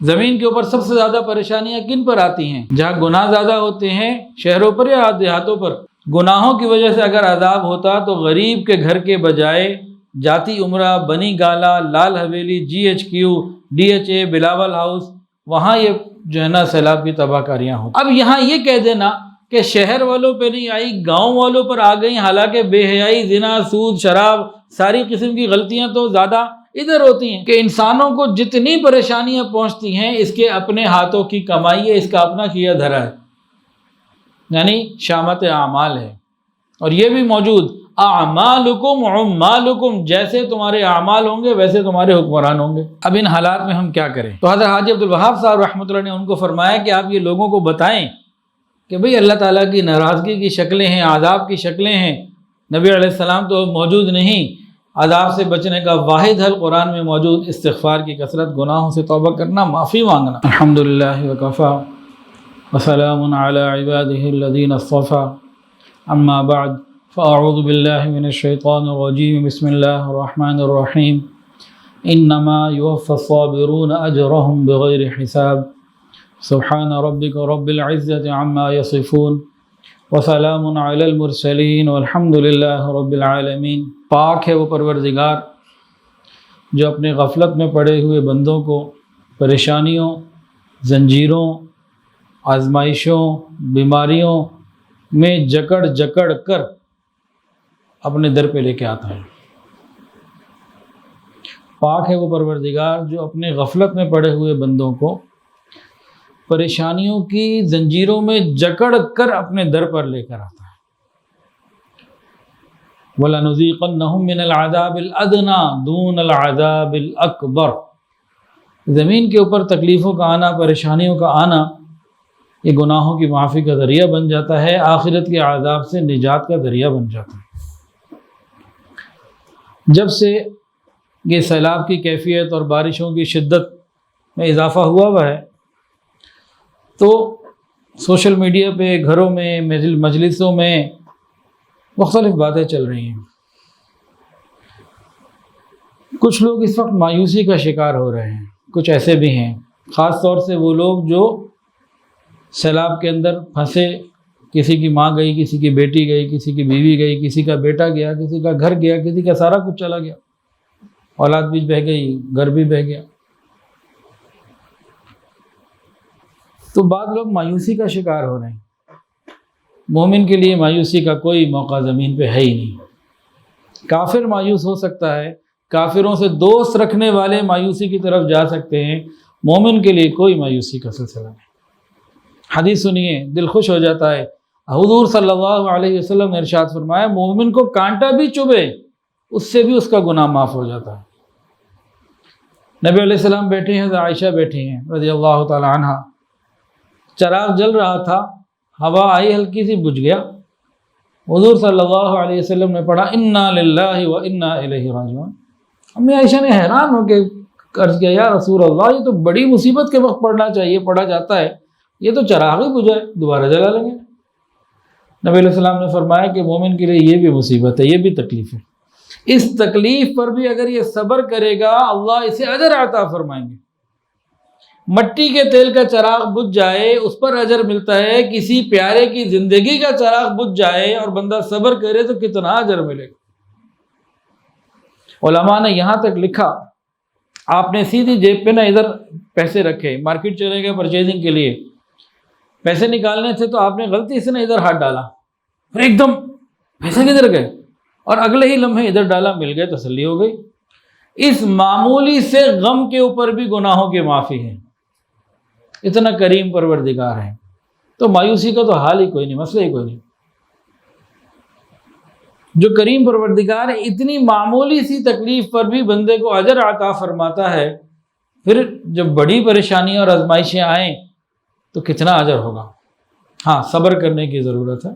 زمین کے اوپر سب سے زیادہ پریشانیاں کن پر آتی ہیں؟ جہاں گناہ زیادہ ہوتے ہیں، شہروں پر یا دیہاتوں پر۔ گناہوں کی وجہ سے اگر عذاب ہوتا تو غریب کے گھر کے بجائے جاتی عمرہ، بنی گالا، لال حویلی، GHQ، DHA، بلاول ہاؤس، وہاں یہ جو ہے نا سیلاب کی تباہ کاریاں ہوں۔ اب یہاں یہ کہہ دینا کہ شہر والوں پہ نہیں آئی، گاؤں والوں پر آ گئی، حالانکہ بے حیائی، زنا، سود، شراب، ساری قسم کی غلطیاں تو زیادہ ادھر ہوتی ہیں کہ انسانوں کو جتنی پریشانیاں پہنچتی ہیں اس کے اپنے ہاتھوں کی کمائی ہے، اس کا اپنا کیا دھرا ہے، یعنی شامت اعمال ہے۔ اور یہ بھی موجود، اعمالکم عمالکم، جیسے تمہارے اعمال ہوں گے ویسے تمہارے حکمران ہوں گے۔ اب ان حالات میں ہم کیا کریں؟ تو حضرت حاجی عبدالوہاب صاحب رحمۃ اللہ نے ان کو فرمایا کہ آپ یہ لوگوں کو بتائیں کہ بھئی اللہ تعالیٰ کی ناراضگی کی شکلیں ہیں، عذاب کی شکلیں ہیں۔ نبی علیہ السلام تو موجود نہیں، عذاب سے بچنے کا واحد حل قرآن میں موجود، استغفار کی کثرت، گناہوں سے توبہ کرنا، معافی مانگنا۔ الحمدللہ وکفی وسلام علی عبادہ الذین اصطفی، اما بعد فاعوذ باللہ من الشیطان الرجیم، بسم اللہ الرحمن الرحیم، انما یوفی الصابرون اجرهم بغیر حساب، سبحان ربک رب العزة عما یصفون، وسلام علی المرسلین والحمد للہ رب العالمین۔ پاک ہے وہ پروردگار جو اپنے غفلت میں پڑے ہوئے بندوں کو پریشانیوں، زنجیروں، آزمائشوں، بیماریوں میں جکڑ جکڑ کر اپنے در پہ لے کے آتا ہے۔ پاک ہے وہ پروردگار جو اپنے غفلت میں پڑے ہوئے بندوں کو پریشانیوں کی زنجیروں میں جکڑ کر اپنے در پر لے کر آتا ہے۔ وَلَنُذِيقَنَّهُم مِّنَ الْعَذَابِ الْأَدْنَىٰ دُونَ الْعَذَابِ الْأَكْبَرِ۔ زمین کے اوپر تکلیفوں کا آنا، پریشانیوں کا آنا، یہ گناہوں کی معافی کا ذریعہ بن جاتا ہے، آخرت کے عذاب سے نجات کا ذریعہ بن جاتا ہے۔ جب سے یہ سیلاب کی کیفیت اور بارشوں کی شدت میں اضافہ ہوا ہے تو سوشل میڈیا پہ، گھروں میں، مجلسوں میں مختلف باتیں چل رہی ہیں۔ کچھ لوگ اس وقت مایوسی کا شکار ہو رہے ہیں، کچھ ایسے بھی ہیں، خاص طور سے وہ لوگ جو سیلاب کے اندر پھنسے، کسی کی ماں گئی، کسی کی بیٹی گئی، کسی کی بیوی گئی، کسی کا بیٹا گیا، کسی کا گھر گیا، کسی کا سارا کچھ چلا گیا، اولاد بھی بہہ گئی، گھر بھی بہہ گیا۔ تو بعض لوگ مایوسی کا شکار ہو رہے ہیں۔ مومن کے لیے مایوسی کا کوئی موقع زمین پہ ہے ہی نہیں۔ کافر مایوس ہو سکتا ہے، کافروں سے دوست رکھنے والے مایوسی کی طرف جا سکتے ہیں، مومن کے لیے کوئی مایوسی کا سلسلہ نہیں۔ حدیث سنیے، دل خوش ہو جاتا ہے۔ حضور صلی اللہ علیہ وسلم نے ارشاد فرمایا، مومن کو کانٹا بھی چبھے اس سے بھی اس کا گناہ معاف ہو جاتا ہے۔ نبی علیہ السلام بیٹھے ہیں، عائشہ بیٹھی ہیں رضی اللہ تعالی عنہ، چراغ جل رہا تھا، ہوا آئی، ہلکی سی بجھ گیا۔ حضور صلی اللہ علیہ وسلم نے پڑھا انا للہ و انا الیہ راجعون۔ امی عائشہ نے حیران ہو کے عرض کیا، یا رسول اللہ، یہ تو بڑی مصیبت کے وقت پڑھنا چاہیے، پڑھا جاتا ہے، یہ تو چراغ ہی بجھا ہے، دوبارہ جلا لیں گے۔ نبی علیہ السلام نے فرمایا کہ مومن کے لیے یہ بھی مصیبت ہے، یہ بھی تکلیف ہے، اس تکلیف پر بھی اگر یہ صبر کرے گا اللہ اسے اجر عطا فرمائیں گے۔ مٹی کے تیل کا چراغ بجھ جائے اس پر اجر ملتا ہے، کسی پیارے کی زندگی کا چراغ بجھ جائے اور بندہ صبر کرے تو کتنا اجر ملے گا۔ علماء نے یہاں تک لکھا، آپ نے سیدھی جیب پہ نہ ادھر پیسے رکھے، مارکیٹ چلے گئے پرچیزنگ کے لیے، پیسے نکالنے تھے تو آپ نے غلطی سے نہ ادھر ہاتھ ڈالا، پھر ایک دم پیسے کدھر گئے، اور اگلے ہی لمحے ادھر ڈالا، مل گئے، تسلی ہو گئی۔ اس معمولی سے غم کے اوپر بھی گناہوں کی معافی ہے، اتنا کریم پروردگار ہے۔ تو مایوسی کا تو حال ہی کوئی نہیں، مسئلہ ہی کوئی نہیں۔ جو کریم پروردگار ہے، اتنی معمولی سی تکلیف پر بھی بندے کو اجر عطا فرماتا ہے، پھر جب بڑی پریشانیاں اور آزمائشیں آئیں تو کتنا اجر ہوگا۔ ہاں، صبر کرنے کی ضرورت ہے،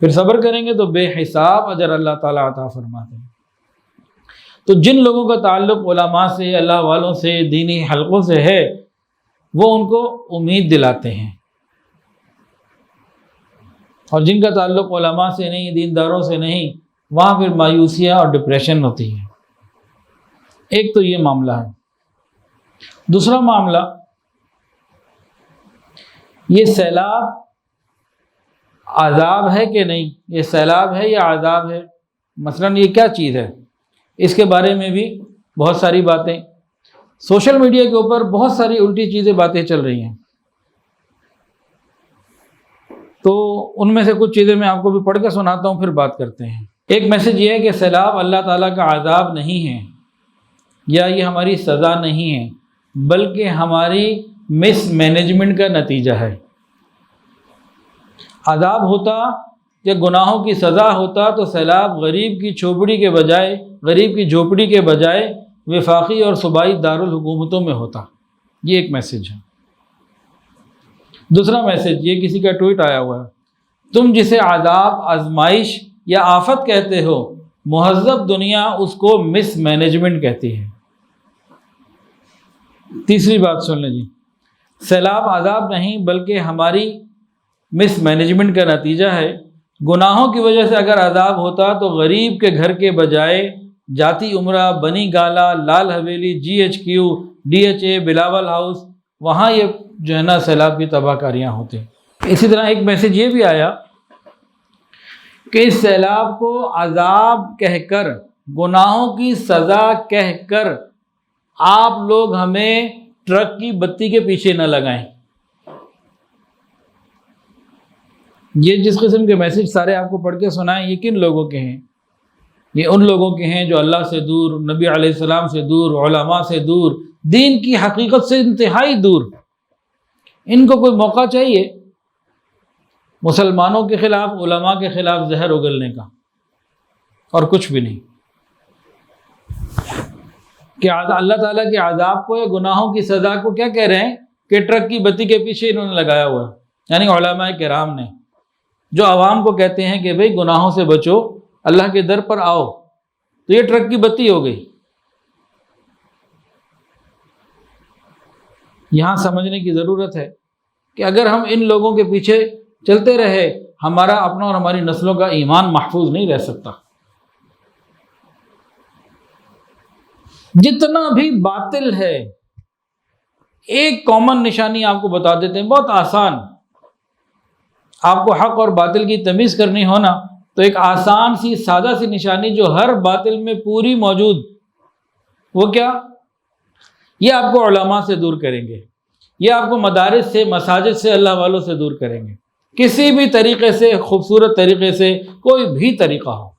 پھر صبر کریں گے تو بے حساب اجر اللہ تعالیٰ عطا فرماتے ہیں۔ تو جن لوگوں کا تعلق علماء سے، اللہ والوں سے، دینی حلقوں سے ہے، وہ ان کو امید دلاتے ہیں، اور جن کا تعلق علماء سے نہیں، دینداروں سے نہیں، وہاں پھر مایوسیاں اور ڈپریشن ہوتی ہیں۔ ایک تو یہ معاملہ ہے۔ دوسرا معاملہ یہ سیلاب عذاب ہے کہ نہیں؟ یہ سیلاب ہے یا عذاب ہے؟ مثلاً یہ کیا چیز ہے؟ اس کے بارے میں بھی بہت ساری باتیں سوشل میڈیا کے اوپر بہت ساری الٹی چیزیں باتیں چل رہی ہیں، تو ان میں سے کچھ چیزیں میں آپ کو بھی پڑھ کے سناتا ہوں، پھر بات کرتے ہیں۔ ایک میسج یہ ہے کہ سیلاب اللہ تعالیٰ کا عذاب نہیں ہے یا یہ ہماری سزا نہیں ہے، بلکہ ہماری مس مینجمنٹ کا نتیجہ ہے۔ عذاب ہوتا یا گناہوں کی سزا ہوتا تو سیلاب غریب کی جھوپڑی کے بجائے وفاقی اور صوبائی دارالحکومتوں میں ہوتا۔ یہ ایک میسج ہے۔ دوسرا میسج یہ کسی کا ٹویٹ آیا ہوا ہے، تم جسے عذاب، آزمائش یا آفت کہتے ہو، مہذب دنیا اس کو مس مینجمنٹ کہتی ہے۔ تیسری بات سن لیں جی، سیلاب عذاب نہیں بلکہ ہماری مس مینجمنٹ کا نتیجہ ہے۔ گناہوں کی وجہ سے اگر عذاب ہوتا تو غریب کے گھر کے بجائے جاتی عمرہ، بنی گالا، لال حویلی، GHQ، DHA، بلاول ہاؤس، وہاں یہ جو ہے نا سیلاب کی تباہ کاریاں ہوتی۔ اسی طرح ایک میسج یہ بھی آیا کہ اس سیلاب کو عذاب کہہ کر، گناہوں کی سزا کہہ کر آپ لوگ ہمیں ٹرک کی بتی کے پیچھے نہ لگائیں۔ یہ جس قسم کے میسج سارے آپ کو پڑھ کے سنائیں، یہ کن لوگوں کے ہیں؟ یہ ان لوگوں کے ہیں جو اللہ سے دور، نبی علیہ السلام سے دور، علماء سے دور، دین کی حقیقت سے انتہائی دور۔ ان کو کوئی موقع چاہیے مسلمانوں کے خلاف، علماء کے خلاف زہر اگلنے کا، اور کچھ بھی نہیں۔ کہ اللہ تعالیٰ کے عذاب کو یا گناہوں کی سزا کو کیا کہہ رہے ہیں؟ کہ ٹرک کی بتی کے پیچھے انہوں نے لگایا ہوا ہے، یعنی علماء کرام نے، جو عوام کو کہتے ہیں کہ بھئی گناہوں سے بچو، اللہ کے در پر آؤ، تو یہ ٹرک کی بتی ہو گئی۔ یہاں سمجھنے کی ضرورت ہے کہ اگر ہم ان لوگوں کے پیچھے چلتے رہے، ہمارا اپنا اور ہماری نسلوں کا ایمان محفوظ نہیں رہ سکتا۔ جتنا بھی باطل ہے، ایک کامن نشانی آپ کو بتا دیتے ہیں، بہت آسان۔ آپ کو حق اور باطل کی تمیز کرنی ہونا تو ایک آسان سی سادہ سی نشانی جو ہر باطل میں پوری موجود، وہ کیا؟ یہ آپ کو علماء سے دور کریں گے، یہ آپ کو مدارس سے، مساجد سے، اللہ والوں سے دور کریں گے۔ کسی بھی طریقے سے، خوبصورت طریقے سے، کوئی بھی طریقہ ہو،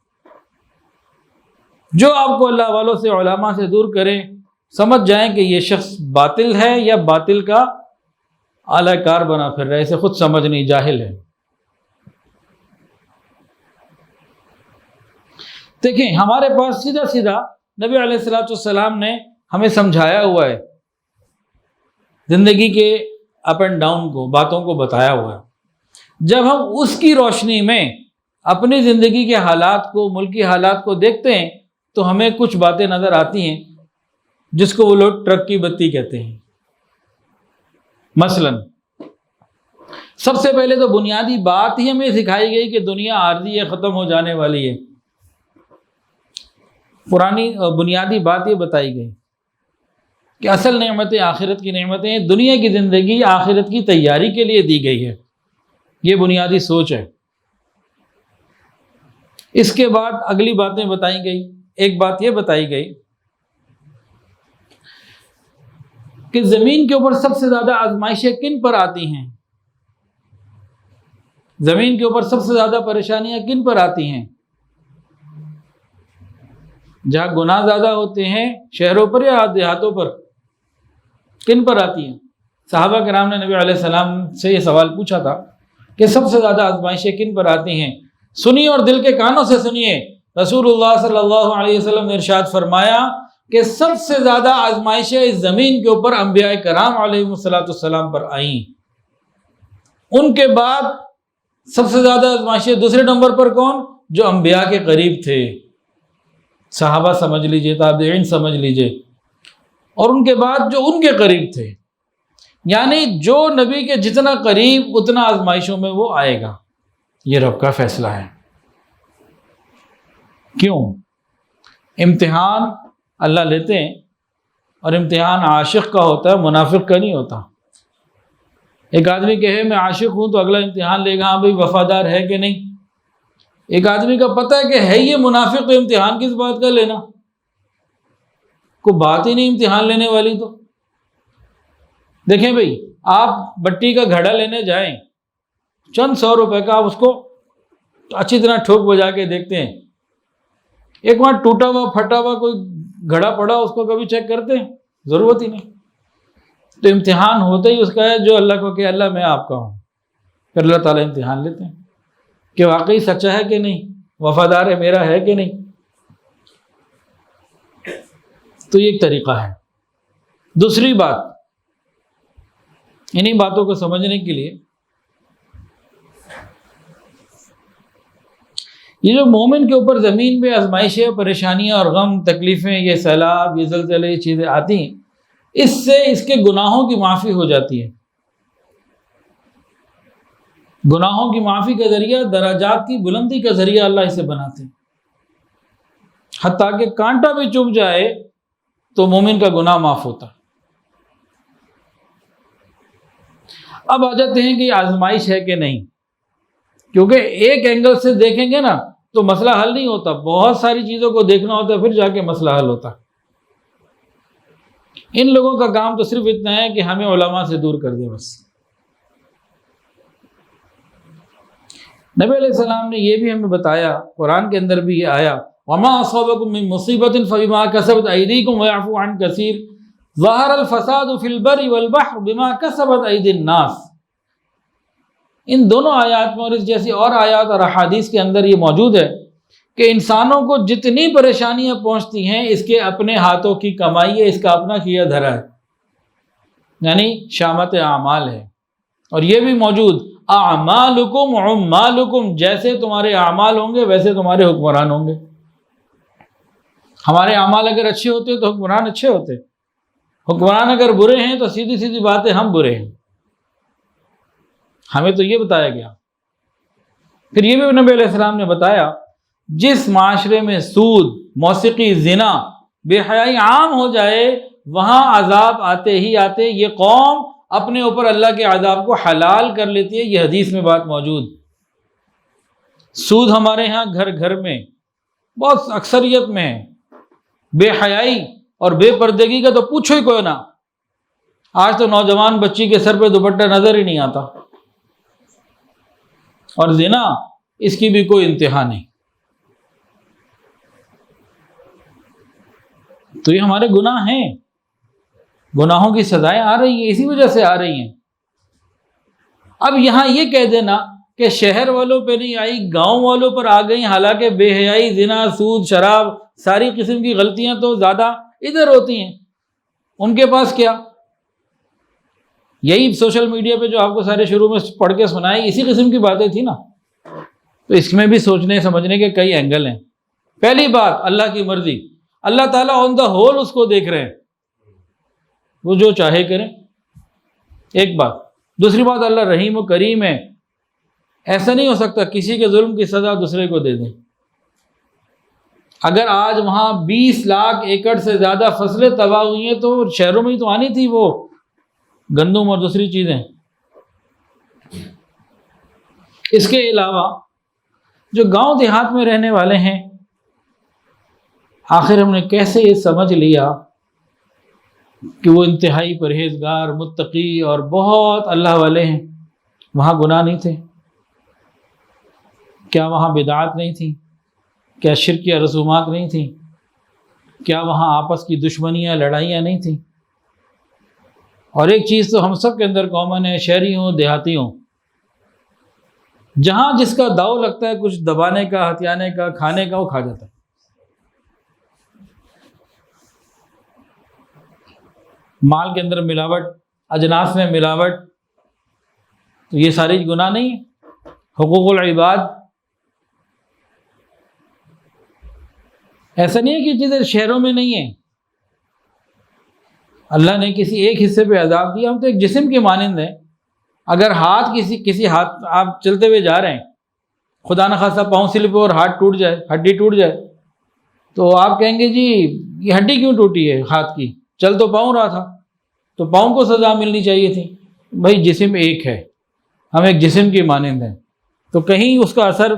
جو آپ کو اللہ والوں سے، علماء سے دور کریں، سمجھ جائیں کہ یہ شخص باطل ہے یا باطل کا اعلی کار بنا پھر رہا ہے، اسے خود سمجھ نہیں، جاہل ہے۔ دیکھیں، ہمارے پاس سیدھا سیدھا نبی علیہ السلام نے ہمیں سمجھایا ہوا ہے، زندگی کے اپ اینڈ ڈاؤن کو، باتوں کو بتایا ہوا ہے۔ جب ہم اس کی روشنی میں اپنی زندگی کے حالات کو، ملکی حالات کو دیکھتے ہیں تو ہمیں کچھ باتیں نظر آتی ہیں جس کو وہ لوگ ٹرک کی بتی کہتے ہیں۔ مثلا سب سے پہلے تو بنیادی بات ہی ہمیں سکھائی گئی کہ دنیا عارضی ہے، ختم ہو جانے والی ہے۔ پرانی بنیادی بات یہ بتائی گئی کہ اصل نعمتیں آخرت کی نعمتیں ہیں، دنیا کی زندگی آخرت کی تیاری کے لیے دی گئی ہے۔ یہ بنیادی سوچ ہے۔ اس کے بعد اگلی باتیں بتائی گئی۔ ایک بات یہ بتائی گئی کہ زمین کے اوپر سب سے زیادہ آزمائشیں کن پر آتی ہیں؟ زمین کے اوپر سب سے زیادہ پریشانیاں کن پر آتی ہیں؟ جہاں گناہ زیادہ ہوتے ہیں، شہروں پر یا دیہاتوں پر؟ کن پر آتی ہیں؟ صحابہ کرام نے نبی علیہ السلام سے یہ سوال پوچھا تھا کہ سب سے زیادہ آزمائشیں کن پر آتی ہیں؟ سنیے اور دل کے کانوں سے سنیے۔ رسول اللہ صلی اللہ علیہ وسلم نے ارشاد فرمایا کہ سب سے زیادہ آزمائشیں اس زمین کے اوپر انبیاء کرام علیہ السلام پر آئیں۔ ان کے بعد سب سے زیادہ آزمائشیں دوسرے نمبر پر کون؟ جو انبیاء کے قریب تھے، صحابہ سمجھ لیجئے، تابعین سمجھ لیجئے، اور ان کے بعد جو ان کے قریب تھے، یعنی جو نبی کے جتنا قریب اتنا آزمائشوں میں وہ آئے گا۔ یہ رب کا فیصلہ ہے۔ کیوں؟ امتحان اللہ لیتے ہیں، اور امتحان عاشق کا ہوتا ہے، منافق کا نہیں ہوتا۔ ایک آدمی کہے میں عاشق ہوں تو اگلا امتحان لے گا ہاں بھائی وفادار ہے کہ نہیں. ایک آدمی کا پتہ ہے کہ ہے یہ منافق تو امتحان کس بات کا لینا، کوئی بات ہی نہیں امتحان لینے والی. تو دیکھیں بھائی، آپ بٹی کا گھڑا لینے جائیں، چند 100 روپے کا، آپ اس کو اچھی طرح ٹھوک بجا کے دیکھتے ہیں. ایک وہاں ٹوٹا ہوا پھٹا ہوا کوئی گھڑا پڑا اس کو کبھی چیک کرتے ہیں؟ ضرورت ہی نہیں. تو امتحان ہوتا ہی اس کا ہے جو اللہ کو کہ اللہ میں آپ کا ہوں. پھر اللہ تعالیٰ امتحان لیتے ہیں کہ واقعی سچا ہے کہ نہیں، وفادار ہے میرا ہے کہ نہیں. تو یہ ایک طریقہ ہے. دوسری بات، انہی باتوں کو سمجھنے کے لیے یہ جو مومن کے اوپر زمین پہ آزمائشیں، پریشانیاں اور غم، تکلیفیں، یہ سیلاب، یہ زلزلے، یہ چیزیں آتی ہیں، اس سے اس کے گناہوں کی معافی ہو جاتی ہے. گناہوں کی معافی کا ذریعہ، درجات کی بلندی کا ذریعہ اللہ اسے بناتے ہیں. حتیٰ کہ کانٹا بھی چبھ جائے تو مومن کا گناہ معاف ہوتا ہے. اب آ جاتے ہیں کہ یہ آزمائش ہے کہ نہیں، کیونکہ ایک اینگل سے دیکھیں گے نا تو مسئلہ حل نہیں ہوتا، بہت ساری چیزوں کو دیکھنا ہوتا ہے پھر جا کے مسئلہ حل ہوتا. ان لوگوں کا کام تو صرف اتنا ہے کہ ہمیں علماء سے دور کر دیں بس. نبی علیہ السلام نے یہ بھی ہمیں بتایا، قرآن کے اندر بھی یہ آیا وَمَا أَصَابَكُم مِّن مُّصِيبَةٍ فَبِمَا كَسَبَتْ أَيْدِيكُمْ وَيَعْفُو عَن كَثِيرٍ ظَهَرَ الْفَسَادُ فِي الْبَرِّ وَالْبَحْرِ بِمَا كَسَبَتْ أَيْدِي النَّاسِ. ان دونوں آیات میں اور اس جیسی اور آیات اور احادیث کے اندر یہ موجود ہے کہ انسانوں کو جتنی پریشانیاں پہنچتی ہیں اس کے اپنے ہاتھوں کی کمائی ہے، اس کا اپنا کیا دھرا ہے، یعنی شامت اعمال ہے. اور یہ بھی موجود اعمالکم عمالکم، جیسے تمہارے اعمال ہوں گے ویسے تمہارے حکمران ہوں گے. ہمارے اعمال اگر اچھے ہوتے تو حکمران اچھے ہوتے، حکمران اگر برے ہیں تو سیدھی سیدھی بات ہے ہم برے ہیں. ہمیں تو یہ بتایا گیا. پھر یہ بھی نبی علیہ السلام نے بتایا جس معاشرے میں سود، موسیقی، زنا، بے حیائی عام ہو جائے وہاں عذاب آتے ہی آتے یہ قوم اپنے اوپر اللہ کے عذاب کو حلال کر لیتی ہے. یہ حدیث میں بات موجود. سود ہمارے ہاں گھر گھر میں بہت اکثریت میں ہے. بے حیائی اور بے پردگی کا تو پوچھو ہی کوئی نہ. آج تو نوجوان بچی کے سر پہ دوپٹہ نظر ہی نہیں آتا. اور زنا، اس کی بھی کوئی انتہا نہیں. تو یہ ہمارے گناہ ہیں، گناہوں کی سزائیں آ رہی ہیں، اسی وجہ سے آ رہی ہیں. اب یہاں یہ کہہ دینا کہ شہر والوں پہ نہیں آئی، گاؤں والوں پر آ گئی، حالانکہ بے حیائی، زنا، سود، شراب، ساری قسم کی غلطیاں تو زیادہ ادھر ہوتی ہیں. ان کے پاس کیا؟ یہی سوشل میڈیا پہ جو آپ کو سارے شروع میں پڑھ کے سنائی اسی قسم کی باتیں تھی نا. تو اس میں بھی سوچنے سمجھنے کے کئی اینگل ہیں. پہلی بات، اللہ کی مرضی. اللہ تعالیٰ آن دا ہول اس کو دیکھ رہے ہیں، وہ جو چاہے کریں، ایک بات. دوسری بات، اللہ رحیم و کریم ہے. ایسا نہیں ہو سکتا کسی کے ظلم کی سزا دوسرے کو دے دیں. اگر آج وہاں 20 لاکھ ایکڑ سے زیادہ فصلیں تباہ ہوئی ہیں تو شہروں میں ہی تو آنی تھی وہ گندم اور دوسری چیزیں. اس کے علاوہ جو گاؤں دیہات میں رہنے والے ہیں، آخر ہم نے کیسے یہ سمجھ لیا کہ وہ انتہائی پرہیزگار، متقی اور بہت اللہ والے ہیں؟ وہاں گناہ نہیں تھے؟ کیا وہاں بدعات نہیں تھیں؟ کیا شرکیہ رسومات نہیں تھیں؟ کیا وہاں آپس کی دشمنیاں، لڑائیاں نہیں تھیں؟ اور ایک چیز تو ہم سب کے اندر کامن ہے، شہری ہوں دیہاتی ہوں، جہاں جس کا داؤ لگتا ہے کچھ دبانے کا، ہتھیانے کا، کھانے کا، وہ کھا جاتا ہے. مال کے اندر ملاوٹ، اجناس میں ملاوٹ، تو یہ ساری گناہ نہیں ہے؟ حقوق العباد، ایسا نہیں ہے کہ چیزیں شہروں میں نہیں ہیں. اللہ نے کسی ایک حصے پہ عذاب دیا. ہم تو ایک جسم کے مانند ہیں. اگر ہاتھ کسی ہاتھ، آپ چلتے ہوئے جا رہے ہیں، خدا نخواستہ پاؤں سلپ اور ہاتھ ٹوٹ جائے، ہڈی ٹوٹ جائے، تو آپ کہیں گے جی یہ ہڈی کیوں ٹوٹی ہے ہاتھ کی؟ چل تو پاؤں رہا تھا، تو پاؤں کو سزا ملنی چاہیے تھی. بھائی جسم ایک ہے، ہم ایک جسم کی مانند ہیں، تو کہیں اس کا اثر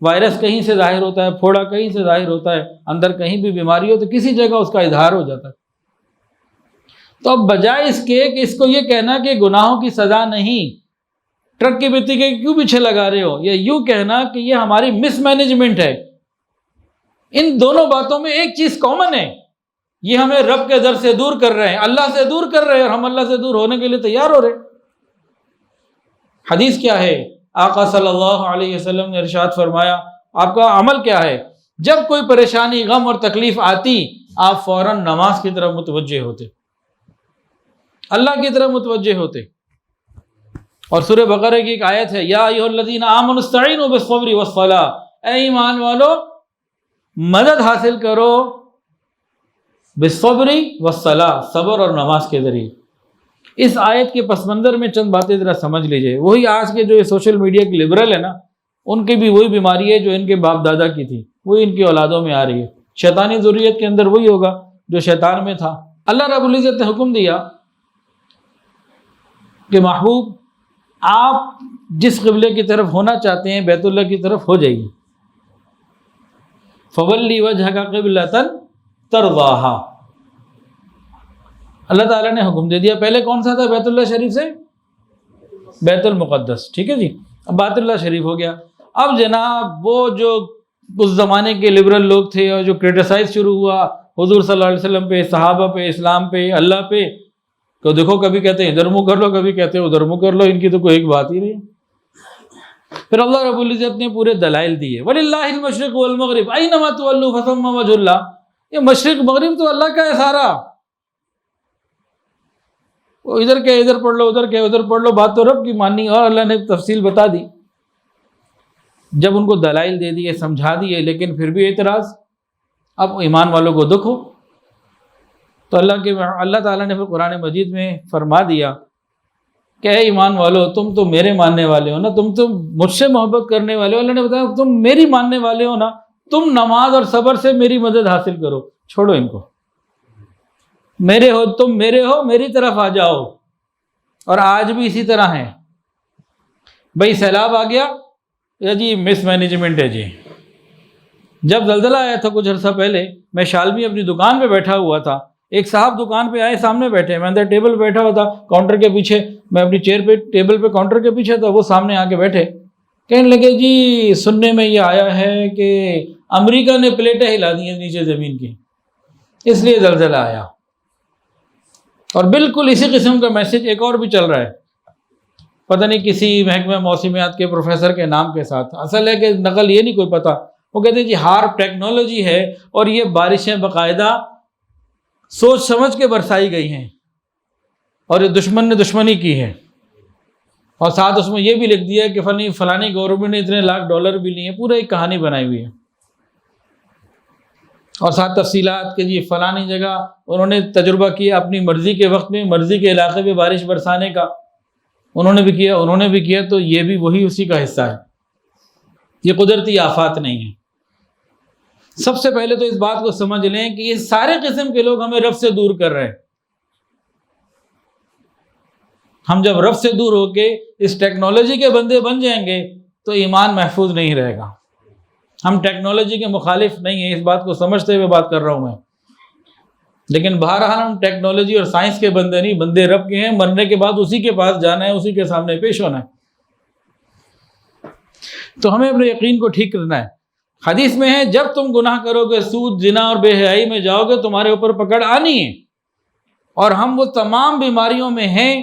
وائرس کہیں سے ظاہر ہوتا ہے، پھوڑا کہیں سے ظاہر ہوتا ہے، اندر کہیں بھی بیماری ہو تو کسی جگہ اس کا اظہار ہو جاتا ہے۔ تو اب بجائے اس کے کہ اس کو یہ کہنا کہ گناہوں کی سزا نہیں، ٹرک کی بتی کے کیوں پیچھے لگا رہے ہو، یا یوں کہنا کہ یہ ہماری مس مینجمنٹ ہے، ان دونوں باتوں میں ایک چیز کامن ہے، یہ ہمیں رب کے در سے دور کر رہے ہیں، اللہ سے دور کر رہے ہیں، اور ہم اللہ سے دور ہونے کے لیے تیار ہو رہے۔ حدیث کیا ہے؟ آقا صلی اللہ علیہ وسلم نے ارشاد فرمایا، آپ کا عمل کیا ہے؟ جب کوئی پریشانی، غم اور تکلیف آتی، آپ فوراً نماز کی طرف متوجہ ہوتے، اللہ کی طرف متوجہ ہوتے۔ اور سورہ بقرہ کی ایک آیت ہے، یا ایھا الذین آمنوا استعینوا بالصبر والصلاۃ، اے ایمان والو مدد حاصل کرو بالصبر والصلاۃ، صبر اور نماز کے ذریعے۔ اس آیت کے پس منظر میں چند باتیں ذرا سمجھ لیجئے۔ وہی آج کے جو سوشل میڈیا کے لبرل ہے نا، ان کی بھی وہی بیماری ہے جو ان کے باپ دادا کی تھی، وہی ان کی اولادوں میں آ رہی ہے۔ شیطانی ذریت کے اندر وہی ہوگا جو شیطان میں تھا۔ اللہ رب العزت نے حکم دیا کہ محبوب آپ جس قبلے کی طرف ہونا چاہتے ہیں، بیت اللہ کی طرف ہو جائیے۔ فَوَلِّ وَجْهَكَ قِبْلَةً تَرْضَاهَا، اللہ تعالیٰ نے حکم دے دیا۔ پہلے کون سا تھا بیت اللہ شریف سے؟ بیت المقدس، ٹھیک ہے جی، اب بیت اللہ شریف ہو گیا۔ اب جناب وہ جو اس زمانے کے لبرل لوگ تھے اور جو کرٹیسائز شروع ہوا حضور صلی اللہ علیہ وسلم پہ، صحابہ پہ، اسلام پہ، اللہ پہ، تو دیکھو کبھی کہتے ہیں ادھر منہ کر لو، کبھی کہتے ہیں ادھر منہ کر لو، ان کی تو کوئی ایک بات ہی نہیں۔ پھر اللہ رب العزت نے پورے دلائل دیے، وَلِلَّهِ الْمَشْرِقُ وَالْمَغْرِبُ أَيْنَمَا تُوَلُّوا فَثَمَّ وَجْهُ اللَّهِ، یہ مشرق مغرب تو اللہ کا ہے سارا، وہ ادھر کے ادھر پڑھ لو، ادھر کے ادھر پڑھ لو، بات تو رب کی ماننی، اور اللہ نے تفصیل بتا دی۔ جب ان کو دلائل دے دیے، سمجھا دیے، لیکن پھر بھی اعتراض، اب ایمان والوں کو دکھ ہو تو اللہ تعالیٰ نے پھر قرآن مجید میں فرما دیا کہ اے ایمان والو، تم تو میرے ماننے والے ہو نا، تم تو مجھ سے محبت کرنے والے ہو۔ اللہ نے بتایا تم میری ماننے والے ہو نا، تم نماز اور صبر سے میری مدد حاصل کرو، چھوڑو ان کو، میرے ہو تم، میرے ہو، میری طرف آ جاؤ۔ اور آج بھی اسی طرح ہے بھائی، سیلاب آ گیا یا جی مس مینجمنٹ ہے جی۔ جب زلزلہ آیا تھا کچھ عرصہ پہلے، میں شالمی اپنی دکان پہ بیٹھا ہوا تھا، ایک صاحب دکان پہ آئے، سامنے بیٹھے، میں اندر ٹیبل پہ بیٹھا ہوا تھا، کاؤنٹر کے پیچھے، میں اپنی چیئر پہ ٹیبل پہ کاؤنٹر کے پیچھے تھا، وہ سامنے آ کے بیٹھے، کہنے لگے جی سننے میں یہ آیا ہے کہ امریکہ نے پلیٹیں ہلا دی ہیں نیچے زمین کی، اس لیے زلزلہ آیا۔ اور بالکل اسی قسم کا میسج ایک اور بھی چل رہا ہے، پتہ نہیں کسی محکمہ موسمیات کے پروفیسر کے نام کے ساتھ، اصل ہے کہ نقل یہ نہیں کوئی پتہ، وہ کہتے ہیں جی ہارپ ٹیکنالوجی ہے اور یہ بارشیں باقاعدہ سوچ سمجھ کے برسائی گئی ہیں، اور یہ دشمن نے دشمنی کی ہے، اور ساتھ اس میں یہ بھی لکھ دیا کہ فلانی گورنمنٹ نے اتنے لاکھ ڈالر بھی لیے ہیں، پورا ایک کہانی بنائی ہوئی ہے، اور ساتھ تفصیلات کہ جی فلانی جگہ انہوں نے تجربہ کیا اپنی مرضی کے وقت میں، مرضی کے علاقے میں بارش برسانے کا، انہوں نے بھی کیا، تو یہ بھی وہی اسی کا حصہ ہے، یہ قدرتی آفات نہیں ہے۔ سب سے پہلے تو اس بات کو سمجھ لیں کہ یہ سارے قسم کے لوگ ہمیں رب سے دور کر رہے ہیں۔ ہم جب رب سے دور ہو کے اس ٹیکنالوجی کے بندے بن جائیں گے تو ایمان محفوظ نہیں رہے گا۔ ہم ٹیکنالوجی کے مخالف نہیں ہیں، اس بات کو سمجھتے ہوئے بات کر رہا ہوں میں، لیکن بہرحال ہم ٹیکنالوجی اور سائنس کے بندے نہیں، بندے رب کے ہیں، مرنے کے بعد اسی کے پاس جانا ہے، اسی کے سامنے پیش ہونا ہے۔ تو ہمیں اپنے یقین کو ٹھیک کرنا ہے۔ حدیث میں ہے جب تم گناہ کرو گے، سود، زنا اور بے حیائی میں جاؤ گے، تمہارے اوپر پکڑ آنی ہے، اور ہم وہ تمام بیماریوں میں ہیں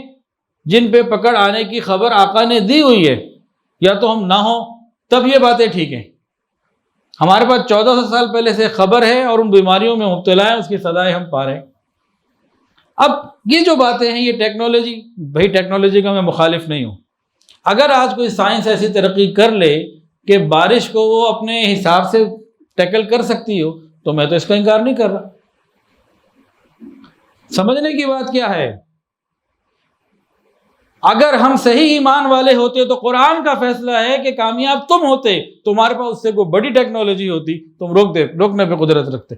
جن پہ پکڑ آنے کی خبر آقا نے دی ہوئی ہے، یا تو ہم نہ ہوں تب یہ باتیں ٹھیک ہیں، ہمارے پاس 1400 سال پہلے سے خبر ہے اور ان بیماریوں میں مبتلا ہیں، اس کی سزائیں ہم پا رہے ہیں۔ اب یہ جو باتیں ہیں یہ ٹیکنالوجی، بھائی ٹیکنالوجی کا میں مخالف نہیں ہوں، اگر آج کوئی سائنس ایسی ترقی کر لے کہ بارش کو وہ اپنے حساب سے ٹیکل کر سکتی ہو تو میں تو اس کا انکار نہیں کر رہا۔ سمجھنے کی بات کیا ہے، اگر ہم صحیح ایمان والے ہوتے تو قرآن کا فیصلہ ہے کہ کامیاب تم ہوتے، تمہارے پاس اس سے کوئی بڑی ٹیکنالوجی ہوتی تم روکنے پہ قدرت رکھتے،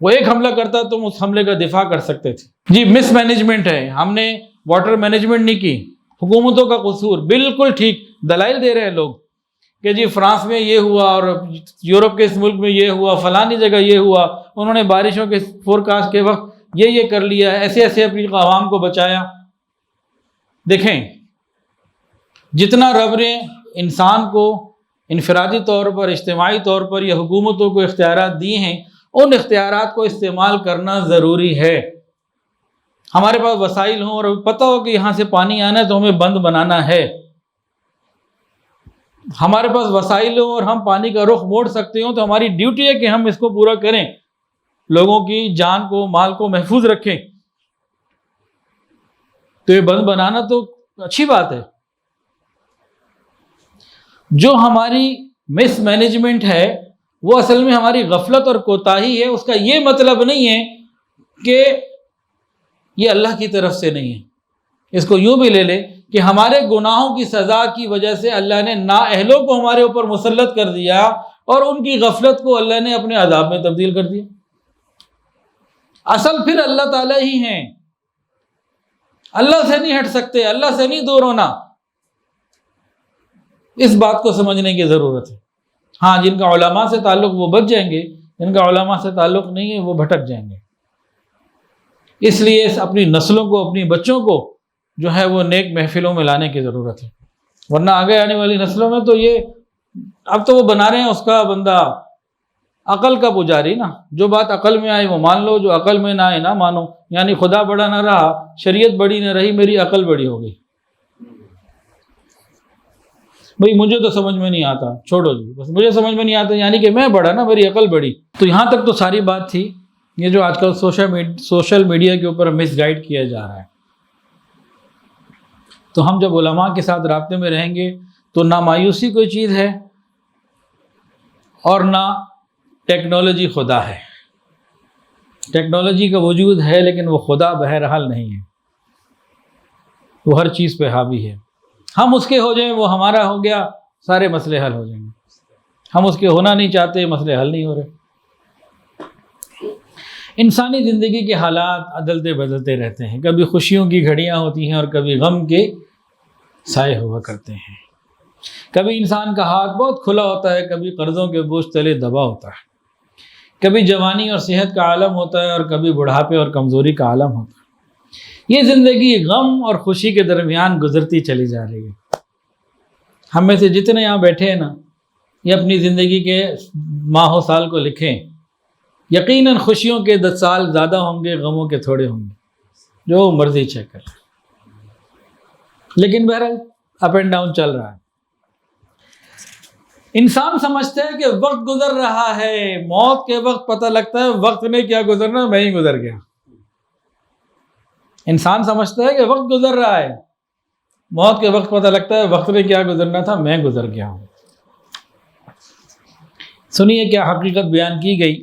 وہ ایک حملہ کرتا تم اس حملے کا دفاع کر سکتے تھے۔ جی مس مینجمنٹ ہے، ہم نے واٹر مینجمنٹ نہیں کی، حکومتوں کا قصور، بالکل ٹھیک دلائل دے رہے ہیں لوگ کہ جی فرانس میں یہ ہوا اور یورپ کے اس ملک میں یہ ہوا، فلانی جگہ یہ ہوا، انہوں نے بارشوں کے فور کاسٹ کے وقت یہ کر لیا، ایسے ایسے اپنی عوام کو بچایا۔ دیکھیں جتنا رب نے انسان کو انفرادی طور پر، اجتماعی طور پر یا حکومتوں کو اختیارات دیے ہیں، ان اختیارات کو استعمال کرنا ضروری ہے۔ ہمارے پاس وسائل ہوں اور پتہ ہو کہ یہاں سے پانی آنا ہے تو ہمیں بند بنانا ہے، ہمارے پاس وسائل ہوں اور ہم پانی کا رخ موڑ سکتے ہوں، تو ہماری ڈیوٹی ہے کہ ہم اس کو پورا کریں، لوگوں کی جان کو، مال کو محفوظ رکھیں۔ تو یہ بند بنانا تو اچھی بات ہے۔ جو ہماری مس مینجمنٹ ہے وہ اصل میں ہماری غفلت اور کوتاہی ہے، اس کا یہ مطلب نہیں ہے کہ یہ اللہ کی طرف سے نہیں ہے۔ اس کو یوں بھی لے لے کہ ہمارے گناہوں کی سزا کی وجہ سے اللہ نے نااہلوں کو ہمارے اوپر مسلط کر دیا اور ان کی غفلت کو اللہ نے اپنے عذاب میں تبدیل کر دیا۔ اصل پھر اللہ تعالیٰ ہی ہیں، اللہ سے نہیں ہٹ سکتے، اللہ سے نہیں دور ہونا۔ اس بات کو سمجھنے کی ضرورت ہے۔ ہاں جن کا علماء سے تعلق وہ بچ جائیں گے، جن کا علماء سے تعلق نہیں ہے وہ بھٹک جائیں گے۔ اس لیے اپنی نسلوں کو، اپنی بچوں کو جو ہے وہ نیک محفلوں میں لانے کی ضرورت ہے، ورنہ آگے آنے والی نسلوں میں تو یہ اب تو وہ بنا رہے ہیں اس کا بندہ عقل کا پجاری نا، جو بات عقل میں آئے وہ مان لو، جو عقل میں نہ آئے نہ مانو، یعنی خدا بڑا نہ رہا، شریعت بڑی نہ رہی، میری عقل بڑی ہو گئی۔ بھئی مجھے تو سمجھ میں نہیں آتا، چھوڑو جی، بس مجھے سمجھ میں نہیں آتا یعنی کہ میں بڑا نا، میری عقل بڑی۔ تو یہاں تک تو ساری بات تھی۔ یہ جو آج کل سوشل میڈیا کے اوپر مس گائیڈ کیا جا رہا ہے، تو ہم جب علماء کے ساتھ رابطے میں رہیں گے تو نہ مایوسی کوئی چیز ہے اور نہ ٹیکنالوجی خدا ہے۔ ٹیکنالوجی کا وجود ہے لیکن وہ خدا بہرحال نہیں ہے، وہ ہر چیز پہ حاوی ہے۔ ہم اس کے ہو جائیں، وہ ہمارا ہو گیا، سارے مسئلے حل ہو جائیں گے۔ ہم اس کے ہونا نہیں چاہتے، مسئلے حل نہیں ہو رہے۔ انسانی زندگی کے حالات عدلتے بدلتے رہتے ہیں، کبھی خوشیوں کی گھڑیاں ہوتی ہیں اور کبھی غم کے سائے ہوا کرتے ہیں۔ کبھی انسان کا ہاتھ بہت کھلا ہوتا ہے، کبھی قرضوں کے بوجھ تلے دبا ہوتا ہے، کبھی جوانی اور صحت کا عالم ہوتا ہے اور کبھی بڑھاپے اور کمزوری کا عالم ہوتا ہے۔ یہ زندگی غم اور خوشی کے درمیان گزرتی چلی جا رہی ہے۔ ہم میں سے جتنے یہاں بیٹھے ہیں نا، یہ اپنی زندگی کے ماہ و سال کو لکھیں، یقیناً خوشیوں کے 10 سال زیادہ ہوں گے، غموں کے تھوڑے ہوں گے، جو مرضی چیک کر، لیکن بہرحال اپ اینڈ ڈاؤن چل رہا ہے۔ انسان سمجھتا ہے کہ وقت گزر رہا ہے، موت کے وقت پتہ لگتا ہے وقت نے کیا گزرنا، میں ہی گزر گیا۔ انسان سمجھتا ہے کہ وقت گزر رہا ہے، موت کے وقت پتہ لگتا ہے وقت نے کیا گزرنا تھا، میں گزر گیا ہوں۔ سنیے کیا حقیقت بیان کی گئی۔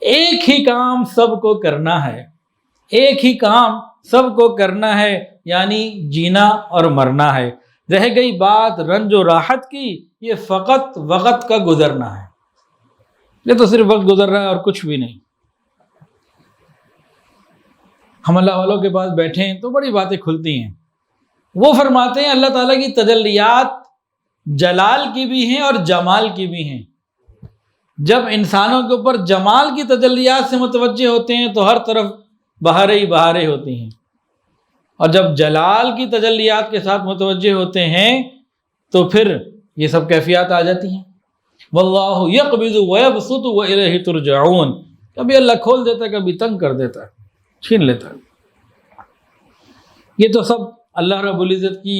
ایک ہی کام سب کو کرنا ہے، ایک ہی کام سب کو کرنا ہے، یعنی جینا اور مرنا ہے۔ رہ گئی بات رنج و راحت کی، یہ فقط وقت کا گزرنا ہے۔ یہ تو صرف وقت گزر رہا ہے اور کچھ بھی نہیں۔ ہم اللہ والوں کے پاس بیٹھے ہیں تو بڑی باتیں کھلتی ہیں۔ وہ فرماتے ہیں اللہ تعالیٰ کی تجلیات جلال کی بھی ہیں اور جمال کی بھی ہیں۔ جب انسانوں کے اوپر جمال کی تجلیات سے متوجہ ہوتے ہیں تو ہر طرف بہاریں ہی بہاریں ہوتی ہیں، اور جب جلال کی تجلیات کے ساتھ متوجہ ہوتے ہیں تو پھر یہ سب کیفیات آ جاتی ہیں۔ واللہ یقبض ویبسط والیہ ترجعون، کبھی اللہ کھول دیتا ہے، کبھی تنگ کر دیتا ہے، چھین لیتا ہے۔ یہ تو سب اللہ رب العزت کی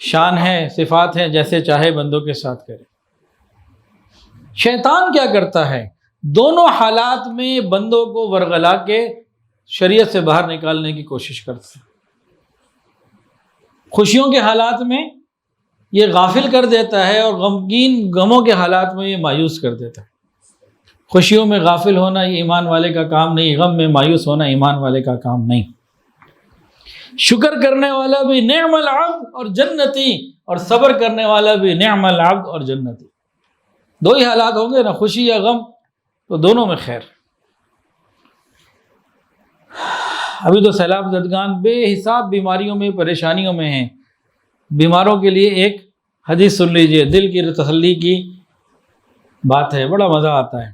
شان ہے، صفات ہیں، جیسے چاہے بندوں کے ساتھ کرے۔ شیطان کیا کرتا ہے؟ دونوں حالات میں بندوں کو ورغلا کے شریعت سے باہر نکالنے کی کوشش کرتا ہے۔ خوشیوں کے حالات میں یہ غافل کر دیتا ہے اور غموں کے حالات میں یہ مایوس کر دیتا ہے۔ خوشیوں میں غافل ہونا یہ ایمان والے کا کام نہیں، غم میں مایوس ہونا ایمان والے کا کام نہیں۔ شکر کرنے والا بھی نعم العبد اور جنتی، اور صبر کرنے والا بھی نعم العبد اور جنتی۔ دو ہی حالات ہوں گے نا، خوشی یا غم، تو دونوں میں خیر۔ ابھی تو سیلاب زدگان بے حساب بیماریوں میں پریشانیوں میں ہیں. بیماروں کے لیے ایک حدیث سن لیجئے، دل کی تسلی کی بات ہے، بڑا مزہ آتا ہے.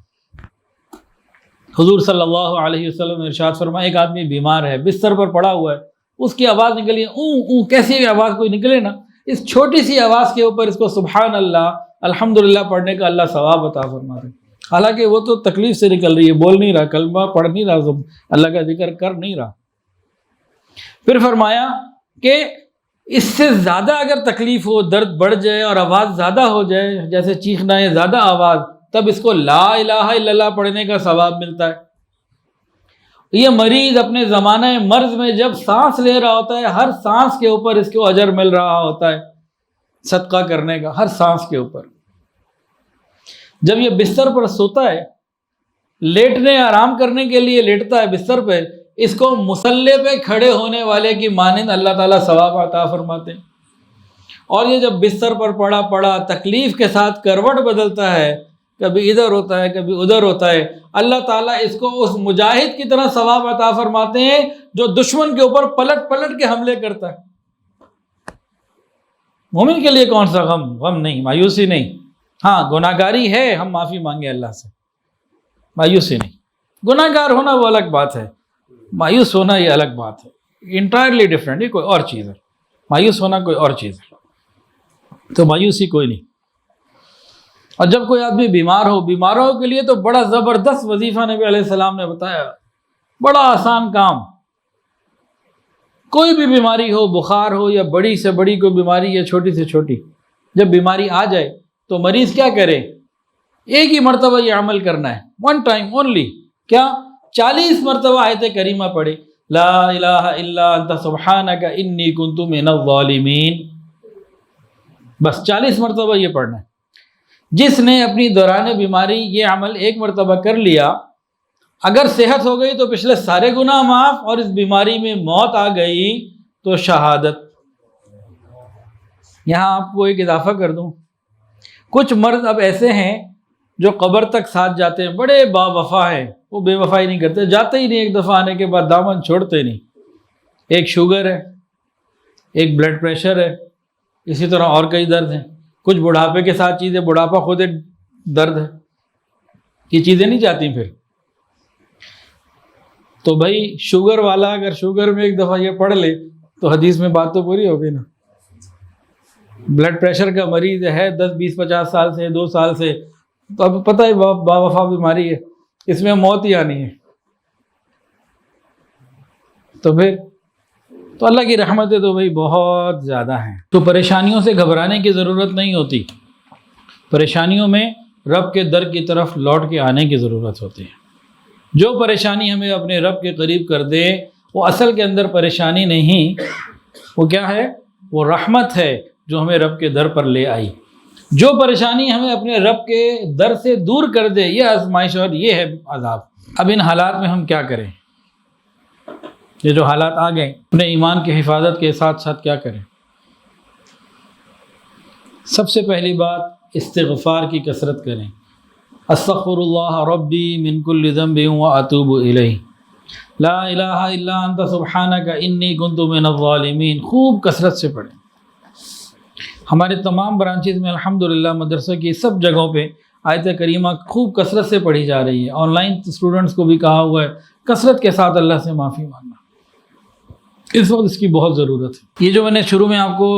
حضور صلی اللہ علیہ وسلم نے ارشاد فرمایا ایک آدمی بیمار ہے، بستر پر پڑا ہوا ہے، اس کی آواز نکلی اون اون، کیسی بھی آواز کوئی نکلے نا، اس چھوٹی سی آواز کے اوپر اس کو سبحان اللہ الحمدللہ پڑھنے کا اللہ ثواب عطا فرماتا ہے. حالانکہ وہ تو تکلیف سے نکل رہی ہے، بول نہیں رہا، کلمہ پڑھ نہیں رہا، اللہ کا ذکر کر نہیں رہا. پھر فرمایا کہ اس سے زیادہ اگر تکلیف ہو، درد بڑھ جائے اور آواز زیادہ ہو جائے، جیسے چیخنا ہے زیادہ آواز، تب اس کو لا الہ الا اللہ پڑھنے کا ثواب ملتا ہے. یہ مریض اپنے زمانہ مرض میں جب سانس لے رہا ہوتا ہے، ہر سانس کے اوپر اس کو اجر مل رہا ہوتا ہے صدقہ کرنے کا، ہر سانس کے اوپر. جب یہ بستر پر سوتا ہے، لیٹنے آرام کرنے کے لیے لیٹتا ہے بستر پہ، اس کو مصلی پہ کھڑے ہونے والے کی مانند اللہ تعالیٰ ثواب عطا فرماتے ہیں. اور یہ جب بستر پر پڑا تکلیف کے ساتھ کروٹ بدلتا ہے، کبھی ادھر ہوتا ہے کبھی ادھر ہوتا ہے، اللہ تعالیٰ اس کو اس مجاہد کی طرح ثواب عطا فرماتے ہیں جو دشمن کے اوپر پلٹ پلٹ کے حملے کرتا ہے. مومن کے لیے کون سا غم نہیں، مایوسی نہیں. ہاں گناہ گاری ہے، ہم معافی مانگے اللہ سے، مایوسی نہیں. گناہ گار ہونا وہ الگ بات ہے، مایوس ہونا یہ الگ بات ہے، انٹائرلی ڈفرینٹ، یہ کوئی اور چیز ہے. مایوس ہونا کوئی اور چیز ہے، تو مایوسی کوئی نہیں. اور جب کوئی آدمی بیمار ہو، بیماروں کے لیے تو بڑا زبردست وظیفہ نبی علیہ السلام نے بتایا، بڑا آسان کام. کوئی بھی بیماری ہو، بخار ہو یا بڑی سے بڑی کوئی بیماری یا چھوٹی سے چھوٹی، جب بیماری آ جائے تو مریض کیا کرے؟ ایک ہی مرتبہ یہ عمل کرنا ہے، ون ٹائم اونلی. کیا؟ 40 مرتبہ آیت کریمہ پڑھے، لا الہ الا انت سبحانک انی کنت من الظالمین. بس 40 مرتبہ یہ پڑھنا ہے. جس نے اپنی دوران بیماری یہ عمل ایک مرتبہ کر لیا، اگر صحت ہو گئی تو پچھلے سارے گناہ معاف، اور اس بیماری میں موت آ گئی تو شہادت. یہاں آپ کو ایک اضافہ کر دوں، کچھ مرض اب ایسے ہیں جو قبر تک ساتھ جاتے ہیں، بڑے با وفا ہیں، وہ بے وفائی نہیں کرتے، جاتے ہی نہیں، ایک دفعہ آنے کے بعد دامن چھوڑتے نہیں. ایک شوگر ہے، ایک بلڈ پریشر ہے، اسی طرح اور کئی درد ہیں. کچھ بڑھاپے کے ساتھ چیزیں، بڑھاپا خود ایک درد ہے، یہ چیزیں نہیں جاتی. پھر تو بھائی شوگر والا اگر شوگر میں ایک دفعہ یہ پڑھ لے تو حدیث میں بات تو پوری ہوگی نا. بلڈ پریشر کا مریض ہے 10 20 50 سال سے، 2 سال سے، تو اب پتہ ہے با وفا بیماری ہے، اس میں موت ہی آنی ہے. تو پھر تو اللہ کی رحمتیں تو بھائی بہت زیادہ ہیں. تو پریشانیوں سے گھبرانے کی ضرورت نہیں ہوتی، پریشانیوں میں رب کے در کی طرف لوٹ کے آنے کی ضرورت ہوتی ہے. جو پریشانی ہمیں اپنے رب کے قریب کر دے وہ اصل کے اندر پریشانی نہیں، وہ کیا ہے؟ وہ رحمت ہے جو ہمیں رب کے در پر لے آئی. جو پریشانی ہمیں اپنے رب کے در سے دور کر دے یہ آزمائش اور یہ ہے عذاب. اب ان حالات میں ہم کیا کریں؟ یہ جو حالات آ گئے، اپنے ایمان کی حفاظت کے ساتھ ساتھ کیا کریں؟ سب سے پہلی بات استغفار کی کثرت کریں. استغفر اللہ ربی من کل ذنب واتوب الیہ، لا الہ الا انت سبحانک انی کنت من الظالمین. خوب کثرت سے پڑھیں. ہمارے تمام برانچز میں الحمدللہ مدرسہ کی سب جگہوں پہ آیت کریمہ خوب کثرت سے پڑھی جا رہی ہے. آن لائن اسٹوڈنٹس کو بھی کہا ہوا ہے کثرت کے ساتھ اللہ سے معافی مانگنا، اس وقت اس کی بہت ضرورت ہے. یہ جو میں نے شروع میں آپ کو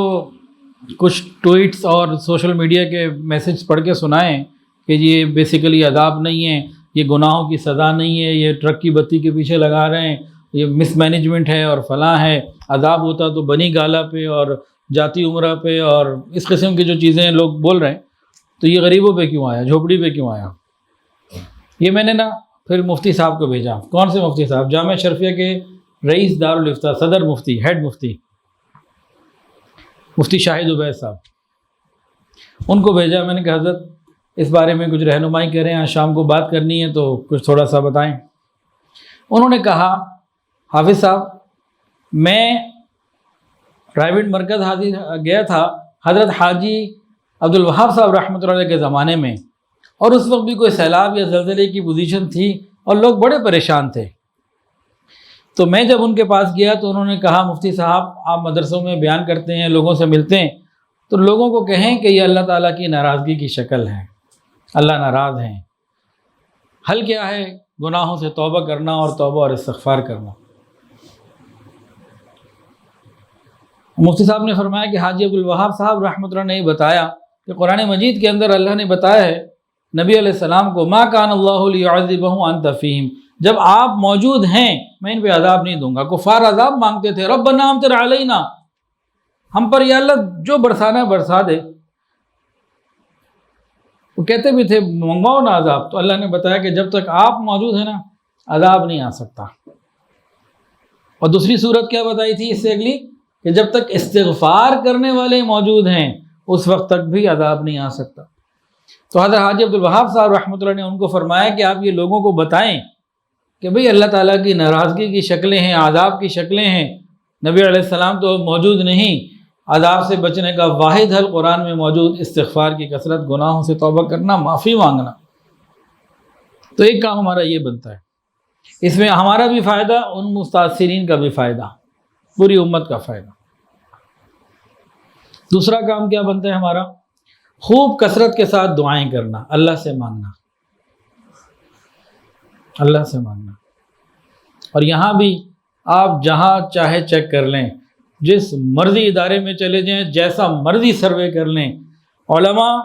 کچھ ٹویٹس اور سوشل میڈیا کے میسج پڑھ کے سنائے کہ یہ بیسیکلی عذاب نہیں ہے، یہ گناہوں کی سزا نہیں ہے، یہ ٹرک کی بتی کے پیچھے لگا رہے ہیں، یہ مس مینجمنٹ ہے اور فلاں ہے، عذاب ہوتا تو بنی گالا پہ اور جاتی عمرہ پہ اور اس قسم کی جو چیزیں لوگ بول رہے ہیں، تو یہ غریبوں پہ کیوں آیا، جھوپڑی پہ کیوں آیا؟ یہ میں نے نا پھر مفتی صاحب کو بھیجا. کون سے مفتی صاحب؟ جامعہ شرفیہ کے رئیس دارالافتاء، صدر مفتی، ہیڈ مفتی، مفتی شاہد عبید صاحب. ان کو بھیجا. میں نے کہا حضرت اس بارے میں کچھ رہنمائی کریں، آج شام کو بات کرنی ہے تو کچھ تھوڑا سا بتائیں. انہوں نے کہا حافظ صاحب میں پرائیویٹ مرکز گیا تھا حضرت حاجی عبدالوہاب صاحب رحمۃ اللہ علیہ کے زمانے میں، اور اس وقت بھی کوئی سیلاب یا زلزلے کی پوزیشن تھی اور لوگ بڑے پریشان تھے. تو میں جب ان کے پاس گیا تو انہوں نے کہا مفتی صاحب آپ مدرسوں میں بیان کرتے ہیں، لوگوں سے ملتے ہیں، تو لوگوں کو کہیں کہ یہ اللہ تعالیٰ کی ناراضگی کی شکل ہے، اللہ ناراض ہیں۔ حل کیا ہے؟ گناہوں سے توبہ کرنا اور توبہ اور استغفار کرنا۔ مفتی صاحب نے فرمایا کہ حاجی عبدالوہاب صاحب رحمۃ اللہ نے بتایا کہ قرآن مجید کے اندر اللہ نے بتایا ہے نبی علیہ السلام کو، ما کان اللہ لیعذبہم وانت فیہم، جب آپ موجود ہیں میں ان پہ عذاب نہیں دوں گا۔ کفار عذاب مانگتے تھے، ربنا امطر علینا، ہم پر یا اللہ جو برسانا ہے برسا دے، وہ کہتے بھی تھے منگواؤ نا عذاب۔ تو اللہ نے بتایا کہ جب تک آپ موجود ہیں نا عذاب نہیں آ سکتا۔ اور دوسری صورت کیا بتائی تھی اس سے اگلی، کہ جب تک استغفار کرنے والے موجود ہیں اس وقت تک بھی عذاب نہیں آ سکتا۔ تو حضرت حاجی عبدالوہاب صاحب رحمۃ اللہ نے ان کو فرمایا کہ آپ یہ لوگوں کو بتائیں کہ بھئی اللہ تعالیٰ کی ناراضگی کی شکلیں ہیں، عذاب کی شکلیں ہیں۔ نبی علیہ السلام تو موجود نہیں، عذاب سے بچنے کا واحد حل قرآن میں موجود استغفار کی کثرت، گناہوں سے توبہ کرنا، معافی مانگنا۔ تو ایک کام ہمارا یہ بنتا ہے، اس میں ہمارا بھی فائدہ، ان متاثرین کا بھی فائدہ، پوری امت کا فائدہ۔ دوسرا کام کیا بنتا ہے ہمارا؟ خوب کثرت کے ساتھ دعائیں کرنا، اللہ سے مانگنا، اللہ سے مانگنا۔ اور یہاں بھی آپ جہاں چاہے چیک کر لیں، جس مرضی ادارے میں چلے جائیں، جیسا مرضی سروے کر لیں، علماء،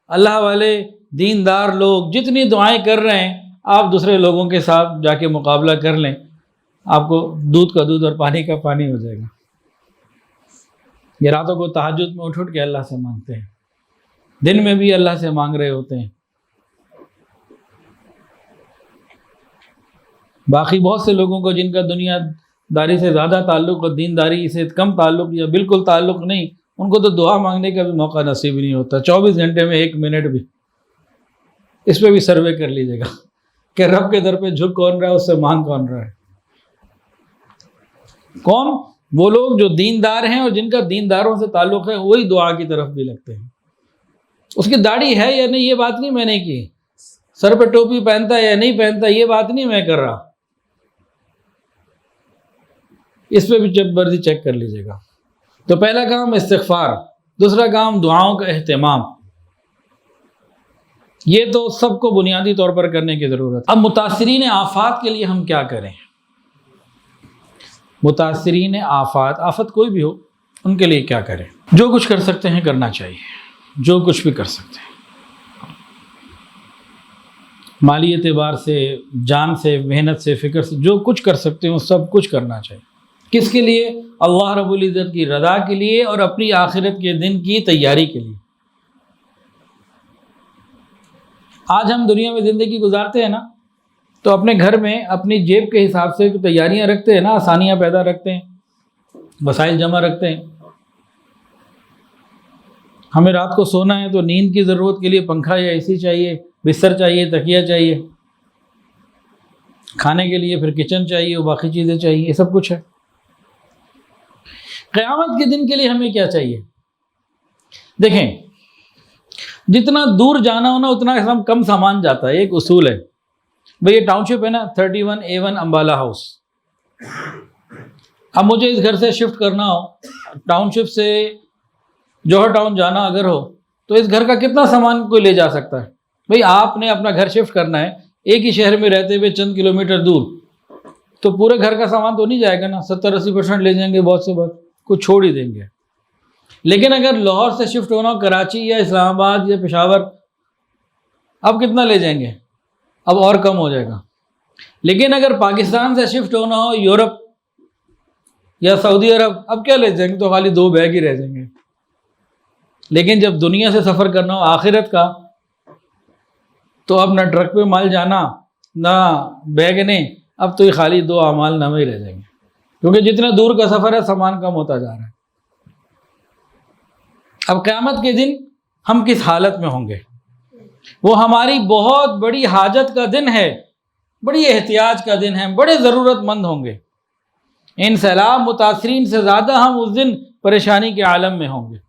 اللہ والے، دیندار لوگ جتنی دعائیں کر رہے ہیں، آپ دوسرے لوگوں کے ساتھ جا کے مقابلہ کر لیں، آپ کو دودھ کا دودھ اور پانی کا پانی ہو جائے گا۔ یہ راتوں کو تہجد میں اٹھ کے اللہ سے مانگتے ہیں، دن میں بھی اللہ سے مانگ رہے ہوتے ہیں۔ باقی بہت سے لوگوں کو جن کا دنیا داری سے زیادہ تعلق اور دینداری سے کم تعلق یا بالکل تعلق نہیں، ان کو تو دعا مانگنے کا بھی موقع نصیب نہیں ہوتا، 24 گھنٹے میں 1 منٹ بھی۔ اس پہ بھی سروے کر لیجیے گا کہ رب کے در پہ جھک کون رہا ہے، اس سے مانگ کون رہا ہے۔ کون؟ وہ لوگ جو دیندار ہیں اور جن کا دینداروں سے تعلق ہے، وہی دعا کی طرف بھی لگتے ہیں۔ اس کی داڑھی ہے یا نہیں یہ بات نہیں میں نے کی، سر پہ ٹوپی پہنتا ہے یا نہیں پہنتا یہ بات نہیں میں کر رہا، اس پہ بھی جب مرضی چیک کر لیجیے گا۔ تو پہلا کام استغفار، دوسرا کام دعاؤں کا اہتمام، یہ تو سب کو بنیادی طور پر کرنے کی ضرورت۔ اب متاثرین آفات کے لیے ہم کیا کریں؟ متاثرین آفات، آفت کوئی بھی ہو، ان کے لیے کیا کریں؟ جو کچھ کر سکتے ہیں کرنا چاہیے، جو کچھ بھی کر سکتے ہیں، مالی اعتبار سے، جان سے، محنت سے، فکر سے، جو کچھ کر سکتے ہیں وہ سب کچھ کرنا چاہیے۔ کس کے لیے؟ اللہ رب العزت کی رضا کے لیے اور اپنی آخرت کے دن کی تیاری کے لیے۔ آج ہم دنیا میں زندگی گزارتے ہیں نا، تو اپنے گھر میں اپنی جیب کے حساب سے تیاریاں رکھتے ہیں نا، آسانیاں پیدا رکھتے ہیں، وسائل جمع رکھتے ہیں۔ ہمیں رات کو سونا ہے تو نیند کی ضرورت کے لیے پنکھا یا اے سی چاہیے، بستر چاہیے، تکیہ چاہیے، کھانے کے لیے پھر کچن چاہیے، اور باقی چیزیں چاہیے، یہ سب کچھ ہے۔ قیامت کے دن کے لیے ہمیں کیا چاہیے؟ دیکھیں، جتنا دور جانا ہونا اتنا کم سامان جاتا ہے۔ ایک اصول ہے بھئی، یہ ٹاؤن شپ ہے نا 31A1 امبالہ ہاؤس، اب مجھے اس گھر سے شفٹ کرنا ہو، ٹاؤن شپ سے جوہر ٹاؤن جانا اگر ہو، تو اس گھر کا کتنا سامان کوئی لے جا سکتا ہے؟ بھئی آپ نے اپنا گھر شفٹ کرنا ہے ایک ہی شہر میں رہتے ہوئے چند کلومیٹر دور، تو پورے گھر کا سامان تو نہیں جائے گا نا، 70-80% لے جائیں گے، بہت سے بہت کچھ چھوڑ ہی دیں گے۔ لیکن اگر لاہور سے شفٹ ہونا ہو کراچی یا اسلام آباد یا پشاور، اب کتنا لے جائیں گے؟ اب اور کم ہو جائے گا۔ لیکن اگر پاکستان سے شفٹ ہونا ہو یورپ یا سعودی عرب، اب کیا لے جائیں گے؟ تو خالی 2 بیگ ہی رہ جائیں گے۔ لیکن جب دنیا سے سفر کرنا ہو آخرت کا، تو اب نہ ٹرک پہ مال جانا نہ بیگ نے، اب تو یہ خالی 2 اعمال نامے ہی رہ جائیں گے، کیونکہ جتنا دور کا سفر ہے سامان کم ہوتا جا رہا ہے۔ اب قیامت کے دن ہم کس حالت میں ہوں گے؟ وہ ہماری بہت بڑی حاجت کا دن ہے، بڑی احتیاج کا دن ہے، بڑے ضرورت مند ہوں گے۔ ان سیلاب متاثرین سے زیادہ ہم اس دن پریشانی کے عالم میں ہوں گے۔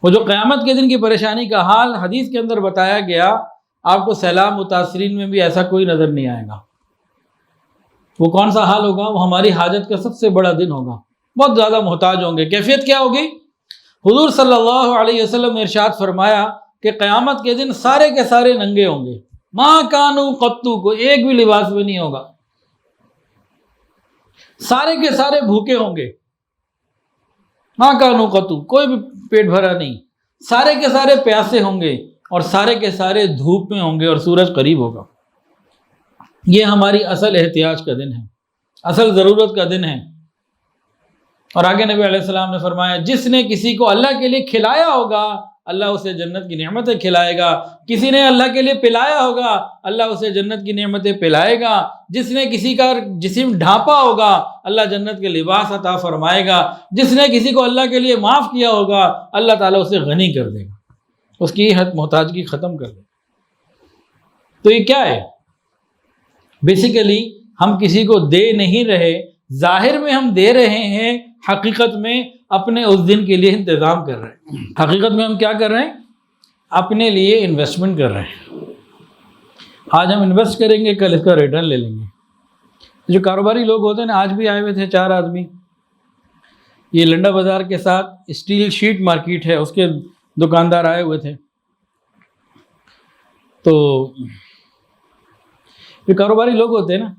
وہ جو قیامت کے دن کی پریشانی کا حال حدیث کے اندر بتایا گیا، آپ کو سیلاب متاثرین میں بھی ایسا کوئی نظر نہیں آئے گا۔ وہ کون سا حال ہوگا؟ وہ ہماری حاجت کا سب سے بڑا دن ہوگا، بہت زیادہ محتاج ہوں گے۔ کیفیت کیا ہوگی؟ حضور صلی اللہ علیہ وسلم نے ارشاد فرمایا کہ قیامت کے دن سارے کے سارے ننگے ہوں گے، ما کانوا قطو، کو ایک بھی لباس میں نہیں ہوگا، سارے کے سارے بھوکے ہوں گے، ما کانوا قطو، کوئی بھی پیٹ بھرا نہیں، سارے کے سارے پیاسے ہوں گے، اور سارے کے سارے دھوپ میں ہوں گے اور سورج قریب ہوگا۔ یہ ہماری اصل احتیاج کا دن ہے، اصل ضرورت کا دن ہے۔ اور آگے نبی علیہ السلام نے فرمایا جس نے کسی کو اللہ کے لیے کھلایا ہوگا اللہ اسے جنت کی نعمتیں کھلائے گا، کسی نے اللہ کے لیے پلایا ہوگا اللہ اسے جنت کی نعمتیں پلائے گا، جس نے کسی کا جسم ڈھانپا ہوگا اللہ جنت کے لباس عطا فرمائے گا، جس نے کسی کو اللہ کے لیے معاف کیا ہوگا اللہ تعالیٰ اسے غنی کر دے گا، اس کی محتاجگی ختم کر دے گا۔ تو یہ کیا ہے؟ بیسیکلی ہم کسی کو دے نہیں رہے، ظاہر میں ہم دے رہے ہیں، حقیقت میں اپنے اس دن کے لیے انتظام کر رہے ہیں۔ حقیقت میں ہم کیا کر رہے ہیں؟ اپنے لیے انویسٹمنٹ کر رہے ہیں۔ آج ہم انویسٹ کریں گے، کل اس کا ریٹرن لے لیں گے۔ جو کاروباری لوگ ہوتے ہیں نا، آج بھی آئے ہوئے تھے 4 آدمی، یہ لنڈا بازار کے ساتھ اسٹیل شیٹ مارکیٹ ہے، اس کے دکاندار آئے ہوئے تھے۔ تو جو کاروباری لوگ ہوتے ہیں نا،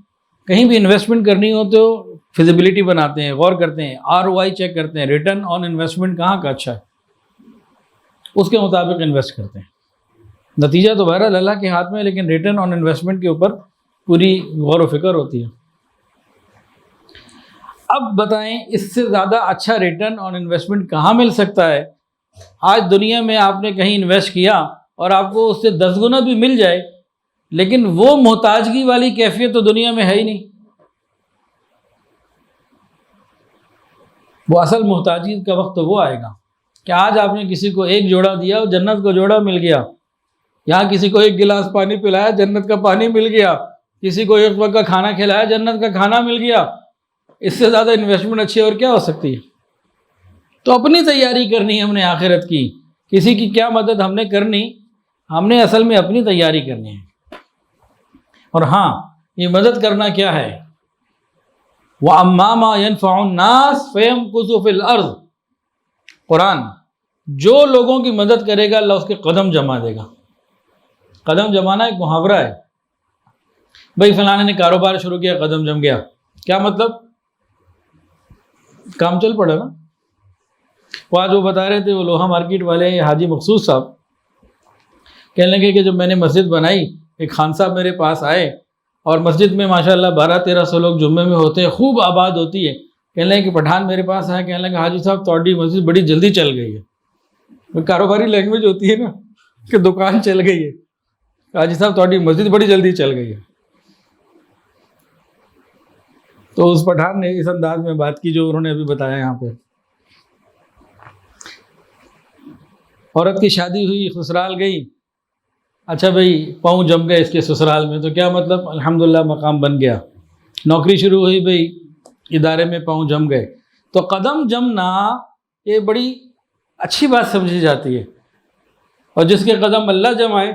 کہیں بھی انویسٹمنٹ کرنی ہو تو فیزیبلٹی بناتے ہیں، غور کرتے ہیں، ROI چیک کرتے ہیں، ریٹرن آن انویسٹمنٹ کہاں کا اچھا ہے، اس کے مطابق انویسٹ کرتے ہیں۔ نتیجہ تو بہرحال اللہ کے ہاتھ میں ہے، لیکن ریٹرن آن انویسٹمنٹ کے اوپر پوری غور و فکر ہوتی ہے۔ اب بتائیں اس سے زیادہ اچھا ریٹرن آن انویسٹمنٹ کہاں مل سکتا ہے؟ آج دنیا میں آپ نے کہیں انویسٹ کیا اور آپ کو اس سے 10 گنا بھی مل جائے، لیکن وہ محتاجگی والی کیفیت تو دنیا میں ہے ہی نہیں۔ وہ اصل محتاجی کا وقت تو وہ آئے گا کہ آج آپ نے کسی کو 1 جوڑا دیا اور جنت کو جوڑا مل گیا، یہاں کسی کو 1 گلاس پانی پلایا جنت کا پانی مل گیا، کسی کو 1 وقت کا کھانا کھلایا جنت کا کھانا مل گیا۔ اس سے زیادہ انویسٹمنٹ اچھی اور کیا ہو سکتی ہے؟ تو اپنی تیاری کرنی ہے ہم نے آخرت کی، کسی کی کیا مدد ہم نے کرنی، ہم نے اصل میں اپنی تیاری کرنی ہے۔ اور ہاں، یہ مدد کرنا کیا ہے؟ وَأَمَّا مَا يَنْفَعُ النَّاسَ فَيَمْكُثُ فِي الْأَرْضِ، قرآن جو لوگوں کی مدد کرے گا اللہ اس کے قدم جما دے گا۔ قدم جمانا ایک محاورہ ہے، بھائی فلانے نے کاروبار شروع کیا قدم جم گیا، کیا مطلب؟ کام چل پڑا نا۔ وہ آج وہ بتا رہے تھے، وہ لوہا مارکیٹ والے حاجی مخصوص صاحب کہنے لگے کہ جب میں نے مسجد بنائی، ایک خان صاحب میرے پاس آئے اور مسجد میں ماشاءاللہ 1200-1300 لوگ جمعے میں ہوتے ہیں، خوب آباد ہوتی ہے۔ کہنے لگے کہ پٹھان میرے پاس آیا، کہنے لگا حاجی صاحب توڑی مسجد بڑی جلدی چل گئی ہے۔ وہ کاروباری لینگویج ہوتی ہے نا کہ دکان چل گئی ہے، حاجی صاحب توڑی مسجد بڑی جلدی چل گئی ہے۔ تو اس پٹھان نے اس انداز میں بات کی جو انہوں نے ابھی بتایا یہاں پہ۔ عورت کی شادی ہوئی، سسرال گئی، اچھا بھائی پاؤں جم گئے اس کے سسرال میں، تو کیا مطلب؟ الحمدللہ مقام بن گیا۔ نوکری شروع ہوئی، بھائی ادارے میں پاؤں جم گئے۔ تو قدم جمنا یہ بڑی اچھی بات سمجھی جاتی ہے، اور جس کے قدم اللہ جمائے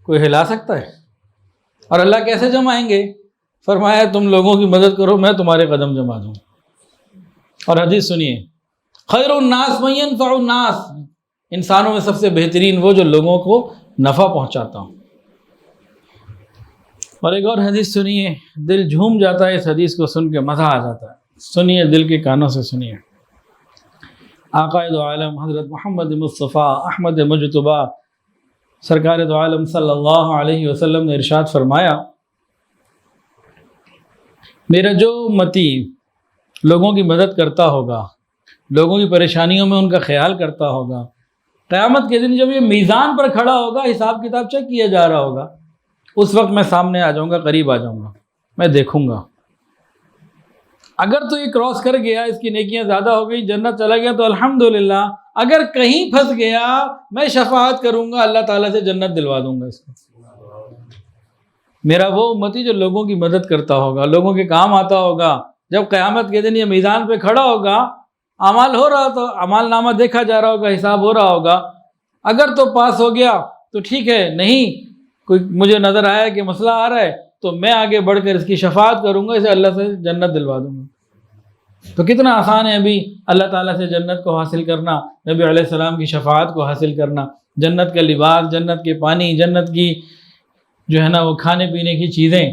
کوئی ہلا سکتا ہے؟ اور اللہ کیسے جمائیں گے؟ فرمایا تم لوگوں کی مدد کرو میں تمہارے قدم جما دوں۔ اور حدیث سنیے، خیر الناس من ينفع الناس، انسانوں میں سب سے بہترین وہ جو لوگوں کو نفع پہنچاتا ہوں۔ اور ایک اور حدیث سنیے، دل جھوم جاتا ہے اس حدیث کو سن کے، مزہ آ جاتا ہے، سنیے دل کے کانوں سے سنیے۔ آقائے دو عالم حضرت محمد مصطفیٰ احمد مجتبیٰ سرکار دو عالم صلی اللہ علیہ وسلم نے ارشاد فرمایا، میرا جو امتی لوگوں کی مدد کرتا ہوگا، لوگوں کی پریشانیوں میں ان کا خیال کرتا ہوگا، قیامت کے دن جب یہ میزان پر کھڑا ہوگا، حساب کتاب چیک کیا جا رہا ہوگا، اس وقت میں سامنے آ جاؤں گا، قریب آ جاؤں گا، میں دیکھوں گا۔ اگر تو یہ کراس کر گیا، اس کی نیکیاں زیادہ ہو گئی، جنت چلا گیا تو الحمدللہ، اگر کہیں پھنس گیا میں شفاعت کروں گا، اللہ تعالیٰ سے جنت دلوا دوں گا اس کو۔ میرا وہ امتی جو لوگوں کی مدد کرتا ہوگا، لوگوں کے کام آتا ہوگا، جب قیامت کے دن یہ میزان پہ کھڑا ہوگا، اعمال ہو رہا تو اعمال نامہ دیکھا جا رہا ہوگا، حساب ہو رہا ہوگا، اگر تو پاس ہو گیا تو ٹھیک ہے، نہیں کوئی مجھے نظر آیا کہ مسئلہ آ رہا ہے تو میں آگے بڑھ کر اس کی شفاعت کروں گا، اسے اللہ سے جنت دلوا دوں گا۔ تو کتنا آسان ہے ابھی اللہ تعالیٰ سے جنت کو حاصل کرنا، نبی علیہ السلام کی شفاعت کو حاصل کرنا، جنت کا لباس، جنت کے پانی، جنت کی جو ہے نا وہ کھانے پینے کی چیزیں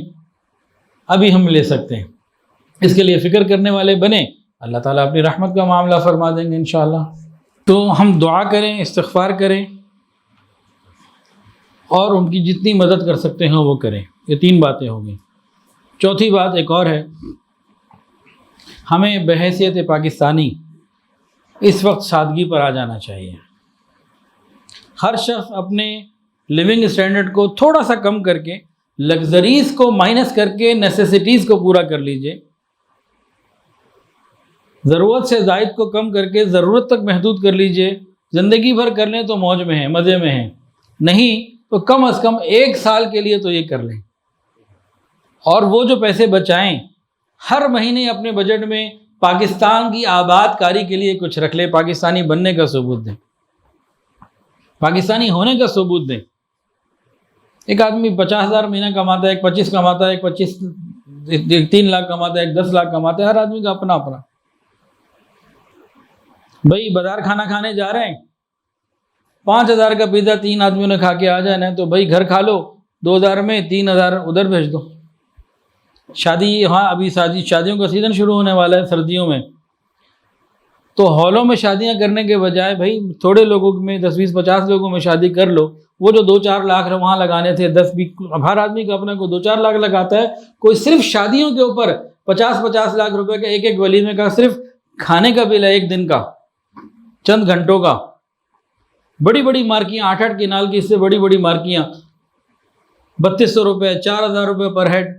ابھی ہم لے سکتے ہیں۔ اس کے لیے فکر کرنے والے بنیں، اللہ تعالیٰ اپنی رحمت کا معاملہ فرما دیں گے انشاءاللہ۔ تو ہم دعا کریں، استغفار کریں، اور ان کی جتنی مدد کر سکتے ہیں وہ کریں۔ یہ 3 باتیں ہوں گی۔ چوتھی بات ایک اور ہے، ہمیں بحیثیت پاکستانی اس وقت سادگی پر آ جانا چاہیے۔ ہر شخص اپنے لیونگ اسٹینڈرڈ کو تھوڑا سا کم کر کے، لگژریز کو مائنس کر کے نیسیسٹیز کو پورا کر لیجئے۔ ضرورت سے زائد کو کم کر کے ضرورت تک محدود کر لیجئے۔ زندگی بھر کر لیں تو موج میں ہیں، مزے میں ہیں، نہیں تو کم از کم 1 سال کے لیے تو یہ کر لیں۔ اور وہ جو پیسے بچائیں، ہر مہینے اپنے بجٹ میں پاکستان کی آباد کاری کے لیے کچھ رکھ لیں، پاکستانی بننے کا ثبوت دیں، پاکستانی ہونے کا ثبوت دیں۔ ایک آدمی 50,000 مہینہ کماتا ہے، ایک 25 کماتا ہے، ایک 3 لاکھ کماتا ہے، ایک 10 لاکھ کماتا ہے، ہر آدمی کا اپنا اپنا۔ بھائی بازار کھانا کھانے جا رہے ہیں، 5,000 کا پیزا 3 آدمیوں نے کھا کے آ جانا ہے، تو بھائی گھر کھا لو 2,000 میں، 3,000 ادھر بھیج دو۔ شادی، ہاں ابھی شادیوں کا سیزن شروع ہونے والا ہے سردیوں میں، تو ہالوں میں شادیاں کرنے کے بجائے بھائی تھوڑے لوگوں میں 10 20 50 لوگوں میں شادی کر لو۔ وہ جو 2-4 لاکھ وہاں لگانے تھے، 10-20، اب ہر آدمی کا اپنا کو 2-4 لاکھ لگاتا ہے، کوئی صرف شادیوں کے اوپر 50-50 لاکھ روپے کا ایک ولیمے کا صرف کھانے کا بل ہے، ایک دن کا، چند گھنٹوں کا۔ بڑی بڑی مارکیاں 8-8 کنال کی، اس سے بڑی بڑی مارکیاں 3200 روپے، 4,000 روپے پر ہیڈ۔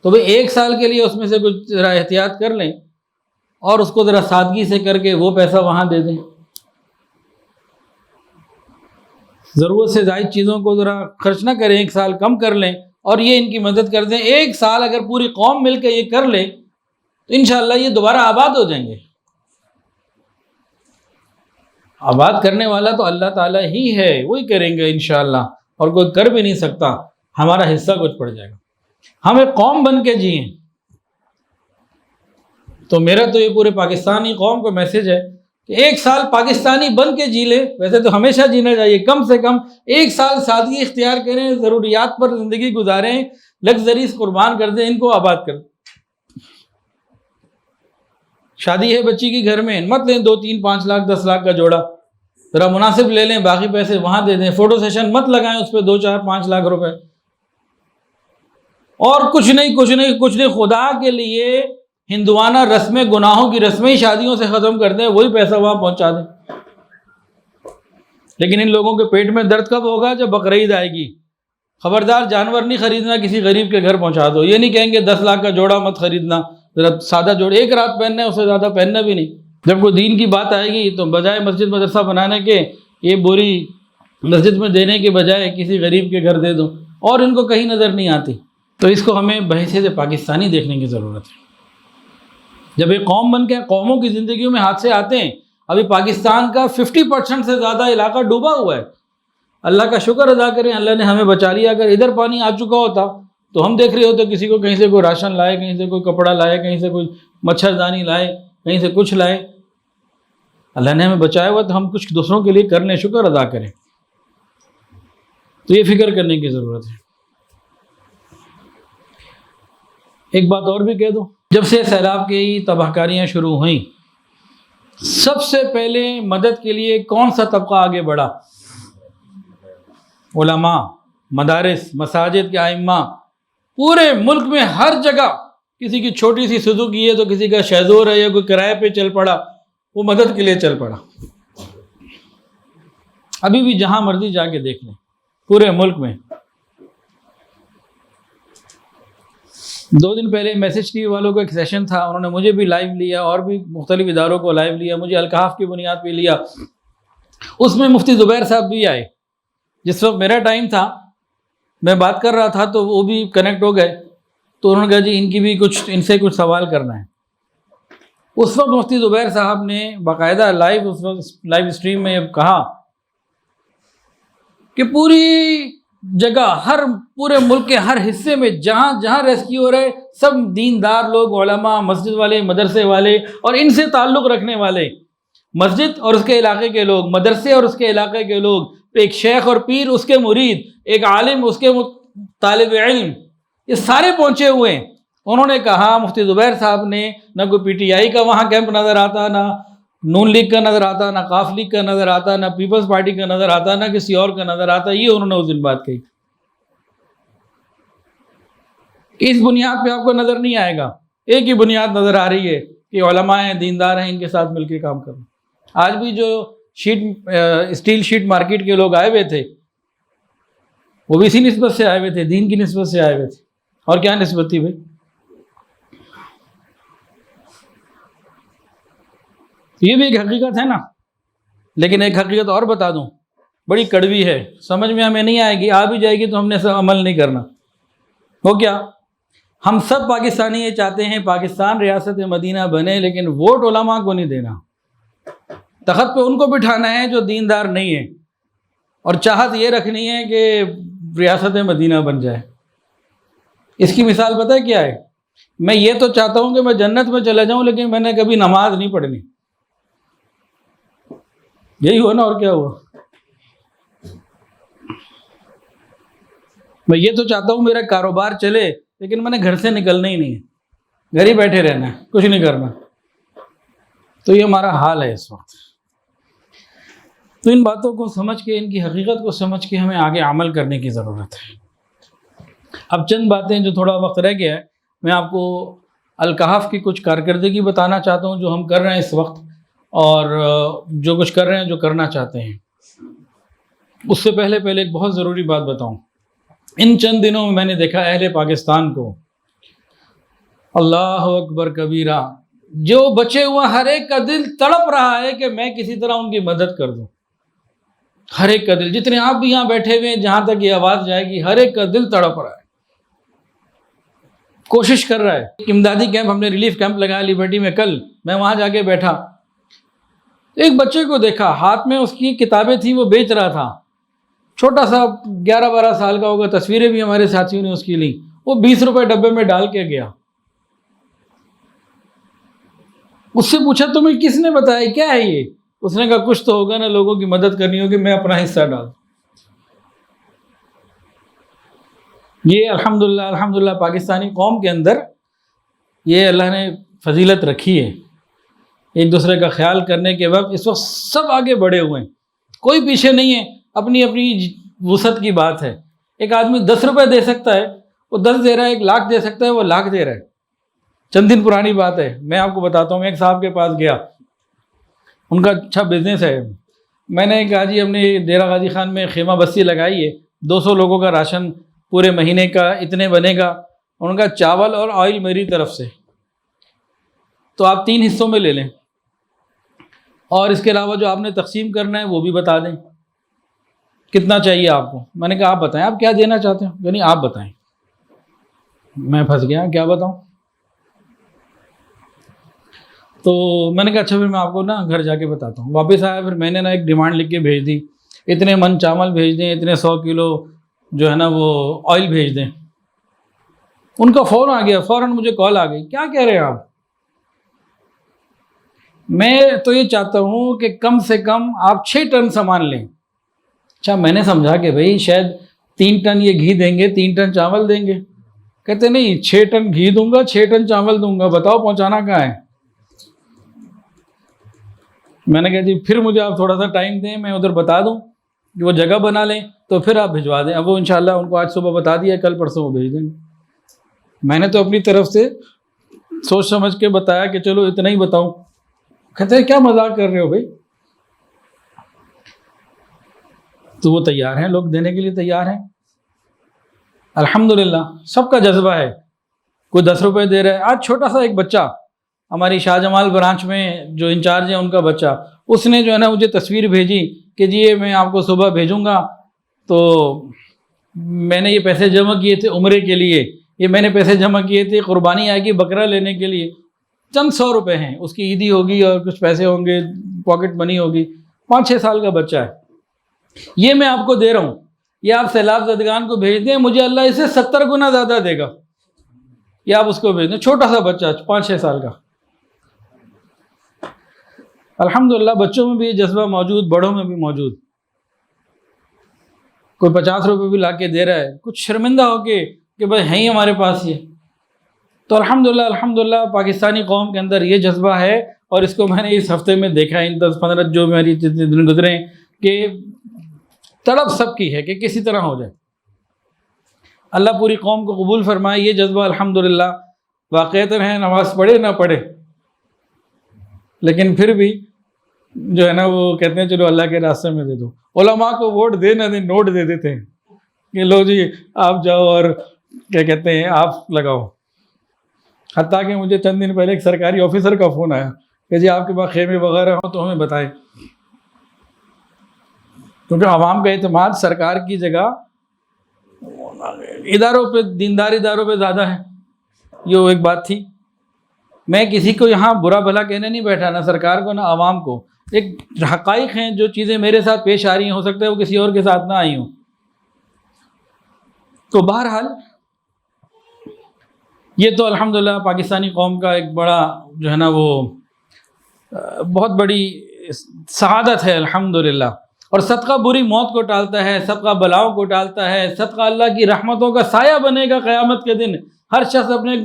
تو بھئی 1 سال کے لیے اس میں سے کچھ ذرا احتیاط کر لیں، اور اس کو ذرا سادگی سے کر کے وہ پیسہ وہاں دے دیں۔ ضرورت سے زائد چیزوں کو ذرا خرچ نہ کریں، 1 سال کم کر لیں، اور یہ ان کی مدد کر دیں۔ 1 سال اگر پوری قوم مل کے یہ کر لے تو انشاءاللہ یہ دوبارہ آباد ہو جائیں گے۔ آباد کرنے والا تو اللہ تعالیٰ ہی ہے، وہی کریں گے انشاءاللہ، اور کوئی کر بھی نہیں سکتا، ہمارا حصہ کچھ پڑ جائے گا۔ ہم ایک قوم بن کے جئیں۔ تو میرا تو یہ پورے پاکستانی قوم کو میسج ہے کہ 1 سال پاکستانی بن کے جی لے، ویسے تو ہمیشہ جینا چاہیے، کم سے کم 1 سال سادگی اختیار کریں، ضروریات پر زندگی گزاریں، لگژریز قربان کر دیں، ان کو آباد کر دیں۔ شادی ہے بچی کی گھر میں، مت لیں 2 3 5 لاکھ 10 لاکھ کا جوڑا، ذرا مناسب لے لیں، باقی پیسے وہاں دے دیں۔ فوٹو سیشن مت لگائیں اس پہ 2 4 5 لاکھ روپے، اور کچھ نہیں، خدا کے لیے ہندوانہ رسمیں، گناہوں کی رسمیں شادیوں سے ختم کر دیں، وہی پیسہ وہاں پہنچا دیں۔ لیکن ان لوگوں کے پیٹ میں درد کب ہوگا؟ جب بقرعید آئے گی۔ خبردار جانور نہیں خریدنا، کسی غریب کے گھر پہنچا دو۔ یہ نہیں کہیں گے 10 لاکھ کا جوڑا مت خریدنا، ذرا سادہ جوڑا، 1 رات پہننا ہے، اس سے زیادہ پہننا بھی نہیں۔ جب کوئی دین کی بات آئے گی تو بجائے مسجد مدرسہ بنانے کے، یہ بوری مسجد میں دینے کے بجائے کسی غریب کے گھر دے دو، اور ان کو کہیں نظر نہیں آتی۔ تو اس کو ہمیں بحیثیت پاکستانی دیکھنے کی ضرورت ہے۔ جب ایک قوم بن کے، قوموں کی زندگیوں میں حادثے آتے ہیں، ابھی پاکستان کا 50% سے زیادہ علاقہ ڈوبا ہوا ہے۔ اللہ کا شکر ادا کریں، اللہ نے ہمیں بچا لیا۔ اگر ادھر پانی آ چکا ہوتا تو ہم دیکھ رہے ہوتے کسی کو کہیں سے کوئی راشن لائے، کہیں سے کوئی کپڑا لائے، کہیں سے کوئی مچھردانی لائے، کہیں سے کچھ لائے۔ اللہ نے ہمیں بچایا ہوا تو ہم کچھ دوسروں کے لیے کر لیں، شکر ادا کریں۔ تو یہ فکر کرنے کی ضرورت ہے۔ ایک بات اور بھی کہہ دوں، جب سے سیلاب کی تباہ کاریاں شروع ہوئیں، سب سے پہلے مدد کے لیے کون سا طبقہ آگے بڑھا؟ علماء، مدارس، مساجد کے ائمہ، پورے ملک میں ہر جگہ۔ کسی کی چھوٹی سی سزوکی ہے تو کسی کا شیزور ہے، یا کوئی کرائے پہ چل پڑا، وہ مدد کے لیے چل پڑا۔ ابھی بھی جہاں مرضی جا کے دیکھ لیں، پورے ملک میں۔ 2 دن پہلے میسج ٹی وی والوں کا ایک سیشن تھا، انہوں نے مجھے بھی لائیو لیا، اور بھی مختلف اداروں کو لائیو لیا، مجھے الکحاف کی بنیاد پہ لیا۔ اس میں مفتی زبیر صاحب بھی آئے۔ جس وقت میرا ٹائم تھا، میں بات کر رہا تھا تو وہ بھی کنیکٹ ہو گئے، تو انہوں نے کہا جی ان سے کچھ سوال کرنا ہے۔ اس وقت مفتی زبیر صاحب نے باقاعدہ لائیو اسٹریم میں کہا کہ پوری جگہ ہر پورے ملک کے ہر حصے میں جہاں جہاں ریسکیو ہو رہے سب دیندار لوگ، علماء، مسجد والے، مدرسے والے اور ان سے تعلق رکھنے والے، مسجد اور اس کے علاقے کے لوگ، مدرسے اور اس کے علاقے کے لوگ، ایک شیخ اور پیر اس کے مرید، ایک عالم اس کے طالب علم، یہ سارے پہنچے ہوئے ہیں۔ انہوں نے کہا، مفتی زبیر صاحب نے، نہ کوئی پی ٹی آئی کا وہاں کیمپ نظر آتا، نہ نون لیگ کا نظر آتا، نہ قاف لیگ کا نظر آتا، نہ پیپلز پارٹی کا نظر آتا، نہ کسی اور کا نظر آتا، یہ انہوں نے اس دن بات کہی۔ اس بنیاد پہ آپ کو نظر نہیں آئے گا، ایک ہی بنیاد نظر آ رہی ہے کہ علماء ہیں، دیندار ہیں، ان کے ساتھ مل کے کام کرنا۔ آج بھی جو اسٹیل شیٹ مارکیٹ کے لوگ آئے ہوئے تھے، وہ بھی اسی نسبت سے آئے ہوئے تھے، دین کی نسبت سے آئے ہوئے تھے۔ اور کیا نسبت تھی بھائی؟ یہ بھی ایک حقیقت ہے نا۔ لیکن ایک حقیقت اور بتا دوں، بڑی کڑوی ہے، سمجھ میں ہمیں نہیں آئے گی، آ بھی جائے گی تو ہم نے سب عمل نہیں کرنا۔ وہ کیا؟ ہم سب پاکستانی یہ چاہتے ہیں پاکستان ریاست مدینہ بنے، لیکن ووٹ علماء کو نہیں دینا، تخت پہ ان کو بٹھانا ہے جو دیندار نہیں ہے، اور چاہت یہ رکھنی ہے کہ ریاست مدینہ بن جائے۔ اس کی مثال پتہ ہے کیا ہے؟ میں یہ تو چاہتا ہوں کہ میں جنت میں چلا جاؤں، لیکن میں نے کبھی نماز نہیں پڑھنی۔ یہی ہوا نا، اور کیا ہوا؟ میں یہ تو چاہتا ہوں میرا کاروبار چلے، لیکن میں نے گھر سے نکلنا ہی نہیں ہے، گھر ہی بیٹھے رہنا ہے، کچھ نہیں کرنا۔ تو یہ ہمارا حال ہے اس وقت۔ تو ان باتوں کو سمجھ کے، ان کی حقیقت کو سمجھ کے ہمیں آگے عمل کرنے کی ضرورت ہے۔ اب چند باتیں جو تھوڑا وقت رہ گیا ہے، میں آپ کو الکہف کی کچھ کارکردگی بتانا چاہتا ہوں جو ہم کر رہے ہیں اس وقت، اور جو کچھ کر رہے ہیں، جو کرنا چاہتے ہیں۔ اس سے پہلے ایک بہت ضروری بات بتاؤں۔ ان چند دنوں میں میں نے دیکھا اہل پاکستان کو، اللہ اکبر کبیرہ، جو بچے ہوئے ہر ایک کا دل تڑپ رہا ہے کہ میں کسی طرح ان کی مدد کر دوں۔ ہر ایک کا دل، جتنے آپ بھی یہاں بیٹھے ہوئے ہیں، جہاں تک یہ آواز جائے گی، ہر ایک کا دل تڑپ رہا ہے، کوشش کر رہا ہے۔ امدادی کیمپ، ہم نے ریلیف کیمپ لگایا لیبرٹی میں، کل میں وہاں جا کے بیٹھا، ایک بچے کو دیکھا، ہاتھ میں اس کی کتابیں تھیں، وہ بیچ رہا تھا، چھوٹا سا 11-12 سال کا ہوگا، تصویریں بھی ہمارے ساتھیوں نے اس کی لیں، وہ 20 روپے ڈبے میں ڈال کے گیا۔ اس سے پوچھا تمہیں کس نے بتایا کیا ہے یہ؟ اس نے کہا کچھ تو ہوگا نا، لوگوں کی مدد کرنی ہوگی، میں اپنا حصہ ڈال۔ یہ الحمدللہ پاکستانی قوم کے اندر یہ اللہ نے فضیلت رکھی ہے، ایک دوسرے کا خیال کرنے کے وقت اس وقت سب آگے بڑھے ہوئے ہیں، کوئی پیچھے نہیں ہے، اپنی اپنی وسعت کی بات ہے۔ ایک آدمی 10 روپے دے سکتا ہے، وہ 10 دے رہا ہے، 1 لاکھ دے سکتا ہے، وہ 1 لاکھ دے رہا ہے۔ چند دن پرانی بات ہے، میں آپ کو بتاتا ہوں، ایک صاحب کے پاس گیا، ان کا اچھا بزنس ہے، میں نے کہا جی ہم نے ڈیرہ غازی خان میں خیمہ بستی لگائی ہے، 200 لوگوں کا راشن پورے مہینے کا اتنے بنے گا، ان کا چاول اور آئل میری طرف سے، تو آپ 3 حصوں میں لے لیں، اور اس کے علاوہ جو آپ نے تقسیم کرنا ہے وہ بھی بتا دیں کتنا چاہیے آپ کو۔ میں نے کہا آپ بتائیں آپ کیا دینا چاہتے ہیں، یعنی آپ بتائیں۔ میں پھنس گیا، کیا بتاؤں؟ تو میں نے کہا اچھا پھر میں آپ کو نا گھر جا کے بتاتا ہوں۔ واپس آیا، پھر میں نے نا ایک ڈیمانڈ لکھ کے بھیج دی، اتنے من چاول بھیج دیں، اتنے 100 کلو جو ہے نا وہ آئل بھیج دیں۔ ان کا فون آ گیا، فوراً مجھے کال آ گئی، کیا کہہ رہے ہیں آپ؟ میں تو یہ چاہتا ہوں کہ کم سے کم آپ 6 ٹن سامان لیں۔ اچھا، میں نے سمجھا کہ بھائی شاید 3 ٹن یہ گھی دیں گے، 3 ٹن چاول دیں گے۔ کہتے نہیں، 6 ٹن گھی دوں گا، 6 ٹن چاول دوں گا، بتاؤ پہنچانا کہاں ہے؟ میں نے کہا جی پھر مجھے آپ تھوڑا سا ٹائم دیں، میں ادھر بتا دوں کہ وہ جگہ بنا لیں، تو پھر آپ بھجوا دیں۔ اب وہ انشاءاللہ ان کو آج صبح بتا دیا، کل پرسوں وہ بھیج دیں گے۔ میں نے تو اپنی طرف سے سوچ سمجھ کے بتایا کہ چلو اتنا ہی بتاؤں۔ کہتے ہیں کیا مذاق کر رہے ہو بھائی؟ تو وہ تیار ہیں، لوگ دینے کے لیے تیار ہیں، الحمدللہ سب کا جذبہ ہے۔ کوئی 10 روپے دے رہا ہے۔ آج چھوٹا سا ایک بچہ، ہماری شاہ جمال برانچ میں جو انچارج ہیں ان کا بچہ، اس نے جو ہے نا مجھے تصویر بھیجی کہ جی یہ میں آپ کو صبح بھیجوں گا، تو میں نے یہ پیسے جمع کیے تھے عمرے کے لیے، یہ میں نے پیسے جمع کیے تھے قربانی آئے گی بکرا لینے کے لیے، چند 100 روپے ہیں، اس کی عیدی ہوگی اور کچھ پیسے ہوں گے، پاکٹ منی ہوگی، 5-6 سال کا بچہ ہے، یہ میں آپ کو دے رہا ہوں، یہ آپ سیلاب زدگان کو بھیج دیں، مجھے اللہ اسے 70 گنا زیادہ دے گا. یہ آپ اس کو بھیج دیں، چھوٹا سا بچہ 5-6 سال کا. الحمدللہ بچوں میں بھی یہ جذبہ موجود، بڑوں میں بھی موجود. کوئی 50 روپے بھی لا کے دے رہا ہے، کچھ شرمندہ ہو کے کہ بھائی ہیں ہی ہمارے پاس یہ. تو الحمدللہ پاکستانی قوم کے اندر یہ جذبہ ہے، اور اس کو میں نے اس ہفتے میں دیکھا ہے، ان 10-15 جو میری جتنے دن گزرے ہیں، کہ تڑپ سب کی ہے کہ کسی طرح ہو جائے. اللہ پوری قوم کو قبول فرمائے. یہ جذبہ الحمدللہ واقعتاً ہے، نماز پڑھے نہ پڑھے لیکن پھر بھی جو ہے نا وہ کہتے ہیں چلو اللہ کے راستے میں دے دو. علماء کو ووٹ دے نہ دیں، نوٹ دے دیتے ہیں کہ لو جی آپ جاؤ اور کیا کہتے ہیں آپ لگاؤ. حتیٰ کہ مجھے چند دن پہلے ایک سرکاری آفیسر کا فون آیا کہ جی آپ کے پاس خیمے وغیرہ ہوں تو ہمیں بتائیں، کیونکہ عوام کا اعتماد سرکار کی جگہ اداروں پہ، دیندار اداروں پہ زیادہ ہے. یہ وہ ایک بات تھی. میں کسی کو یہاں برا بھلا کہنے نہیں بیٹھا، نہ سرکار کو نہ عوام کو. ایک حقائق ہیں، جو چیزیں میرے ساتھ پیش آ رہی ہیں ہو سکتا ہے وہ کسی اور کے ساتھ نہ آئی ہوں. تو بہرحال یہ تو الحمدللہ پاکستانی قوم کا ایک بڑا جو ہے نا وہ بہت بڑی سعادت ہے الحمدللہ. اور صدقہ بری موت کو ٹالتا ہے، صدقہ بلاؤں کو ٹالتا ہے، صدقہ اللہ کی رحمتوں کا سایہ بنے گا. قیامت کے دن ہر شخص اپنے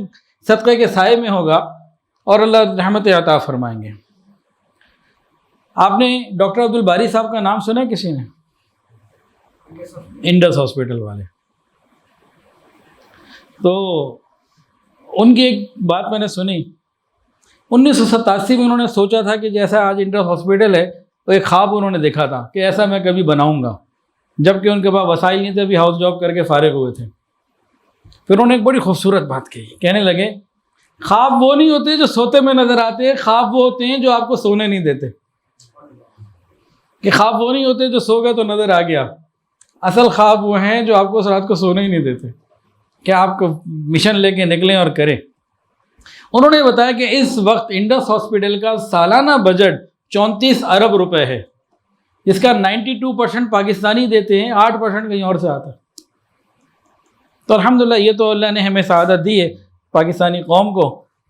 صدقے کے سائے میں ہوگا اور اللہ رحمت عطا فرمائیں گے. آپ نے ڈاکٹر عبدالباری صاحب کا نام سنا کسی نے؟ انڈس ہاسپٹل والے. تو ان کی ایک بات میں نے سنی. 1987 میں انہوں نے سوچا تھا کہ جیسا آج انڈس ہاسپٹل ہے تو ایک خواب انہوں نے دیکھا تھا کہ ایسا میں کبھی بناؤں گا، جبکہ ان کے پاس وسائل نہیں تھے، ابھی ہاؤس جاب کر کے فارغ ہوئے تھے. پھر انہوں نے ایک بڑی خوبصورت بات کہی، کہنے لگے خواب وہ نہیں ہوتے جو سوتے میں نظر آتے، خواب وہ ہوتے ہیں جو آپ کو سونے نہیں دیتے. کہ خواب وہ نہیں ہوتے جو سو گئے تو نظر آ گیا، اصل خواب وہ ہیں جو آپ کو رات کو سونے ہی نہیں دیتے، کہ آپ کو مشن لے کے نکلیں اور کریں. انہوں نے بتایا کہ اس وقت انڈس ہاسپٹل کا سالانہ بجٹ 34 ارب روپے ہے، جس کا 92% پاکستانی دیتے ہیں، 8% کہیں اور سے آتا ہے. تو الحمدللہ یہ تو اللہ نے ہمیں سعادت دی ہے پاکستانی قوم کو.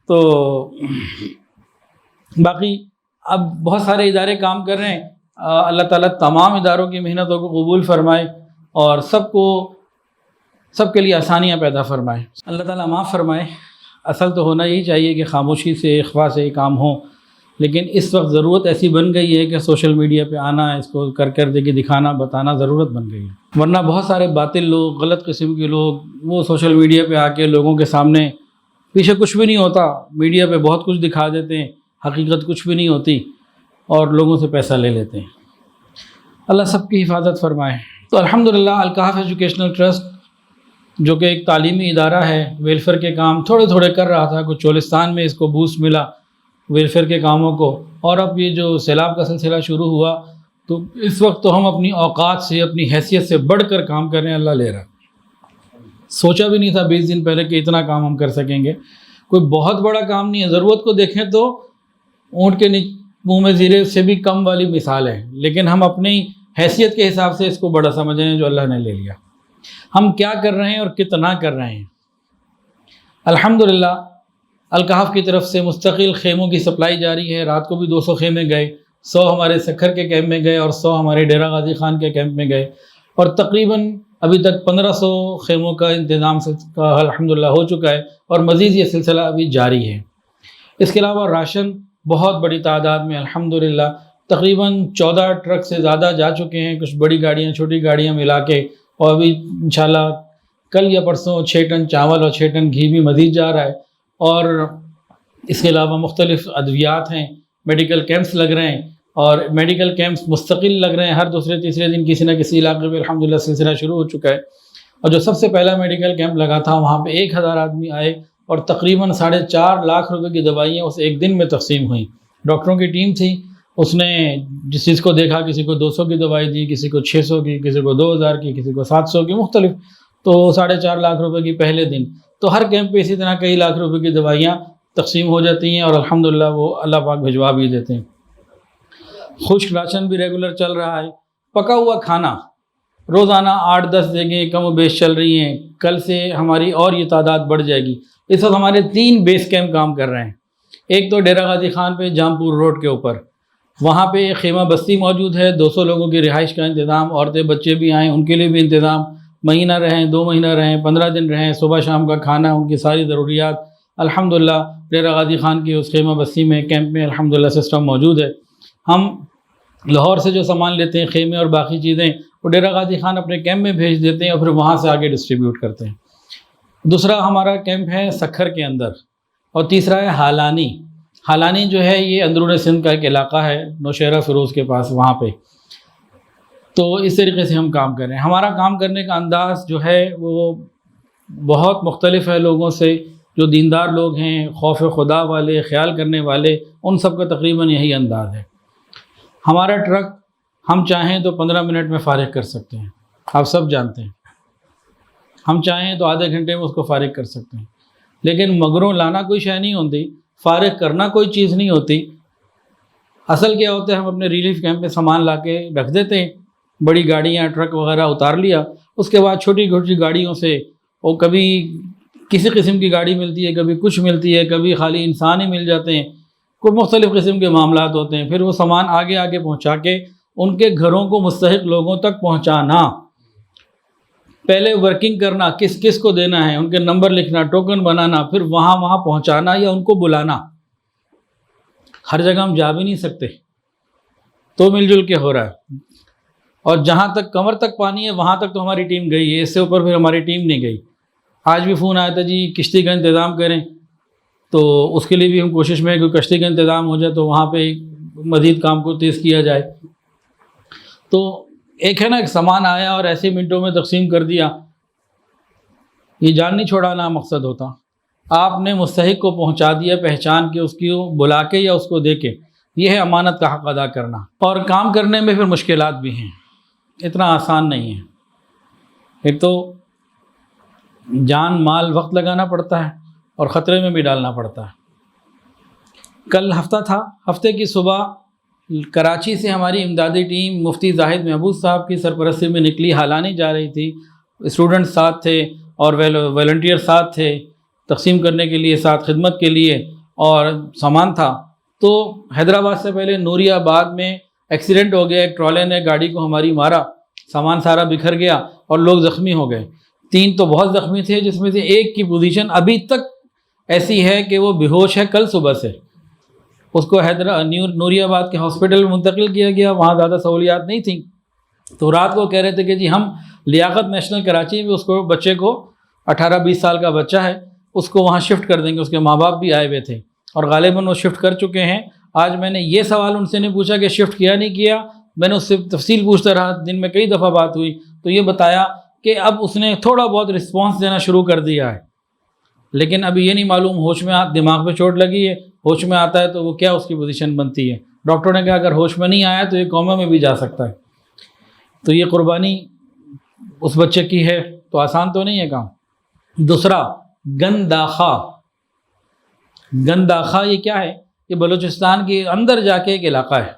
تو باقی اب بہت سارے ادارے کام کر رہے ہیں. اللہ تعالیٰ تمام اداروں کی محنتوں کو قبول فرمائے اور سب کے لیے آسانیاں پیدا فرمائے. اللہ تعالیٰ معاف فرمائے. اصل تو ہونا یہی چاہیے کہ خاموشی سے، اخفاء سے یہ کام ہو، لیکن اس وقت ضرورت ایسی بن گئی ہے کہ سوشل میڈیا پہ آنا، اس کو کر دے کے دکھانا، بتانا ضرورت بن گئی ہے. ورنہ بہت سارے باطل لوگ، غلط قسم کے لوگ، وہ سوشل میڈیا پہ آ کے لوگوں کے سامنے پیچھے کچھ بھی نہیں ہوتا، میڈیا پہ بہت کچھ دکھا دیتے ہیں، حقیقت کچھ بھی نہیں ہوتی اور لوگوں سے پیسہ لے لیتے ہیں. اللہ سب کی حفاظت فرمائے. تو الحمدللہ الکہف ایجوکیشنل ٹرسٹ جو کہ ایک تعلیمی ادارہ ہے، ویلفیئر کے کام تھوڑے تھوڑے کر رہا تھا. کچھ چولستان میں اس کو بوسٹ ملا ویلفیئر کے کاموں کو، اور اب یہ جو سیلاب کا سلسلہ شروع ہوا تو اس وقت تو ہم اپنی اوقات سے، اپنی حیثیت سے بڑھ کر کام کر رہے ہیں. اللہ لے رہا. سوچا بھی نہیں تھا 20 دن پہلے کہ اتنا کام ہم کر سکیں گے. کوئی بہت بڑا کام نہیں ہے، ضرورت کو دیکھیں تو اونٹ کے منہ میں زیرے سے بھی کم والی مثال ہے، لیکن ہم اپنی حیثیت کے حساب سے اس کو بڑا سمجھ رہے ہیں جو اللہ نے لے لیا. ہم کیا کر رہے ہیں اور کتنا کر رہے ہیں. الحمدللہ الکہف کی طرف سے مستقل خیموں کی سپلائی جاری ہے. رات کو بھی 200 خیمے گئے، 100 ہمارے سکھر کے کیمپ میں گئے اور 100 ہمارے ڈیرہ غازی خان کے کیمپ میں گئے، اور تقریباً ابھی تک 1500 خیموں کا انتظام کا الحمدللہ ہو چکا ہے، اور مزید یہ سلسلہ ابھی جاری ہے. اس کے علاوہ راشن بہت بڑی تعداد میں الحمدللہ تقریباً 14 ٹرک سے زیادہ جا چکے ہیں، کچھ بڑی گاڑیاں چھوٹی گاڑیاں ملا کے، اور ابھی انشاءاللہ کل یا پرسوں 6 ٹن چاول اور 6 ٹن گھی بھی مزید جا رہا ہے. اور اس کے علاوہ مختلف ادویات ہیں، میڈیکل کیمپس لگ رہے ہیں، اور میڈیکل کیمپس مستقل لگ رہے ہیں. ہر دوسرے تیسرے دن کسی نہ کسی علاقے میں الحمدللہ سلسلہ شروع ہو چکا ہے. اور جو سب سے پہلا میڈیکل کیمپ لگا تھا وہاں پہ 1000 آدمی آئے، اور تقریباً 4.5 لاکھ روپے کی دوائیاں اس ایک دن میں تقسیم ہوئیں. ڈاکٹروں کی ٹیم تھی، اس نے جس چیز کو دیکھا، کسی کو 200 کی دوائی دی، کسی کو 600 کی، کسی کو 2000 کی، کسی کو 700 کی، مختلف. تو 4.5 لاکھ روپے کی پہلے دن. تو ہر کیمپ پہ اسی طرح کئی لاکھ روپے کی دوائیاں تقسیم ہو جاتی ہیں، اور الحمدللہ وہ اللہ پاک بھجوا بھی دیتے ہیں. خشک راشن بھی ریگولر چل رہا ہے. پکا ہوا کھانا روزانہ 8-10 جگہیں کم و بیش چل رہی ہیں، کل سے ہماری اور یہ تعداد بڑھ جائے گی۔ اس وقت ہمارے 3 بیس کیمپ کام کر رہے ہیں۔ ایک تو ڈیرہ غازی خان پہ جامپور روڈ کے اوپر، وہاں پہ ایک خیمہ بستی موجود ہے، 200 لوگوں کی رہائش کا انتظام، عورتیں بچے بھی آئیں ان کے لیے بھی انتظام، مہینہ رہیں 2 مہینہ رہیں 15 دن رہیں، صبح شام کا کھانا، ان کی ساری ضروریات الحمدللہ ڈیرہ غازی خان کی اس خیمہ بستی میں کیمپ میں الحمدللہ سسٹم موجود ہے۔ ہم لاہور سے جو سامان لیتے ہیں خیمے اور باقی چیزیں وہ ڈیرہ غازی خان اپنے کیمپ میں بھیج دیتے ہیں اور پھر وہاں سے آگے ڈسٹریبیوٹ کرتے ہیں۔ دوسرا ہمارا کیمپ ہے سکھر کے اندر، اور تیسرا ہے حالانی۔ حالانی جو ہے یہ اندرون سندھ کا ایک علاقہ ہے، نوشہرہ فیروز کے پاس، وہاں پہ۔ تو اس طریقے سے ہم کام کر رہے ہیں۔ ہمارا کام کرنے کا انداز جو ہے وہ بہت مختلف ہے لوگوں سے، جو دیندار لوگ ہیں، خوف خدا والے، خیال کرنے والے، ان سب کا تقریباً یہی انداز ہے۔ ہمارا ٹرک ہم چاہیں تو 15 منٹ میں فارغ کر سکتے ہیں، آپ سب جانتے ہیں۔ ہم چاہیں تو آدھے گھنٹے میں اس کو فارغ کر سکتے ہیں، لیکن مگروں لانا کوئی شے نہیں ہوتی، فارغ کرنا کوئی چیز نہیں ہوتی۔ اصل کیا ہوتا ہے، ہم اپنے ریلیف کیمپ میں سامان لا کے رکھ دیتے ہیں، بڑی گاڑیاں ٹرک وغیرہ اتار لیا، اس کے بعد چھوٹی چھوٹی گاڑیوں سے، وہ کبھی کسی قسم کی گاڑی ملتی ہے، کبھی کچھ ملتی ہے، کبھی خالی انسان ہی مل جاتے ہیں، کوئی مختلف قسم کے معاملات ہوتے ہیں۔ پھر وہ سامان آگے آگے پہنچا کے ان کے گھروں کو مستحق لوگوں تک پہنچانا، پہلے ورکنگ کرنا، کس کس کو دینا ہے، ان کے نمبر لکھنا، ٹوکن بنانا، پھر وہاں پہنچانا یا ان کو بلانا۔ ہر جگہ ہم جا بھی نہیں سکتے، تو مل جل کے ہو رہا ہے، اور جہاں تک کمر تک پانی ہے وہاں تک تو ہماری ٹیم گئی ہے، اس سے اوپر پھر ہماری ٹیم نہیں گئی۔ آج بھی فون آیا تھا جی کشتی کا انتظام کریں، تو اس کے لیے بھی ہم کوشش میں ہے کہ کشتی کا انتظام ہو جائے تو وہاں پہ مزید کام کو تیز کیا جائے۔ تو ایک ہے نا، ایک سامان آیا اور ایسے منٹوں میں تقسیم کر دیا، یہ جان نہیں چھوڑانا مقصد ہوتا۔ آپ نے مستحق کو پہنچا دیا، پہچان کے اس کی بلا کے یا اس کو دے کے، یہ ہے امانت کا حق ادا کرنا۔ اور کام کرنے میں پھر مشکلات بھی ہیں، اتنا آسان نہیں ہے۔ ایک تو جان مال وقت لگانا پڑتا ہے اور خطرے میں بھی ڈالنا پڑتا ہے۔ کل ہفتہ تھا، ہفتے کی صبح کراچی سے ہماری امدادی ٹیم مفتی زاہد محبوب صاحب کی سرپرستی میں نکلی، حالانی جا رہی تھی، اسٹوڈنٹ ساتھ تھے اور والنٹیئر ساتھ تھے، تقسیم کرنے کے لیے، ساتھ خدمت کے لیے، اور سامان تھا۔ تو حیدرآباد سے پہلے نوری آباد میں ایکسیڈنٹ ہو گیا، ایک ٹرالے نے گاڑی کو ہماری مارا، سامان سارا بکھر گیا اور لوگ زخمی ہو گئے۔ 3 تو بہت زخمی تھے، جس میں سے ایک کی پوزیشن ابھی تک ایسی ہے کہ وہ بے ہوش ہے، کل صبح سے۔ اس کو نوری آباد کے ہاسپٹل میں منتقل کیا گیا، وہاں زیادہ سہولیات نہیں تھیں، تو رات کو کہہ رہے تھے کہ جی ہم لیاقت نیشنل کراچی میں اس کو، بچے کو 18-20 سال کا بچہ ہے، اس کو وہاں شفٹ کر دیں گے۔ اس کے ماں باپ بھی آئے ہوئے تھے اور غالباً وہ شفٹ کر چکے ہیں۔ آج میں نے یہ سوال ان سے نہیں پوچھا کہ شفٹ کیا نہیں کیا، میں نے اس سے تفصیل پوچھتا رہا، دن میں کئی دفعہ بات ہوئی، تو یہ بتایا کہ اب اس نے تھوڑا بہت رسپانس دینا شروع کر دیا ہے، لیکن ابھی یہ نہیں معلوم ہوش میں دماغ پہ چوٹ لگی ہے، ہوش میں آتا ہے تو وہ کیا اس کی پوزیشن بنتی ہے۔ ڈاکٹر نے کہا اگر ہوش میں نہیں آیا تو یہ کوما میں بھی جا سکتا ہے۔ تو یہ قربانی اس بچے کی ہے، تو آسان تو نہیں ہے کام۔ دوسرا گنداخا، گنداخا یہ کیا ہے؟ یہ بلوچستان کے اندر جا کے ایک علاقہ ہے،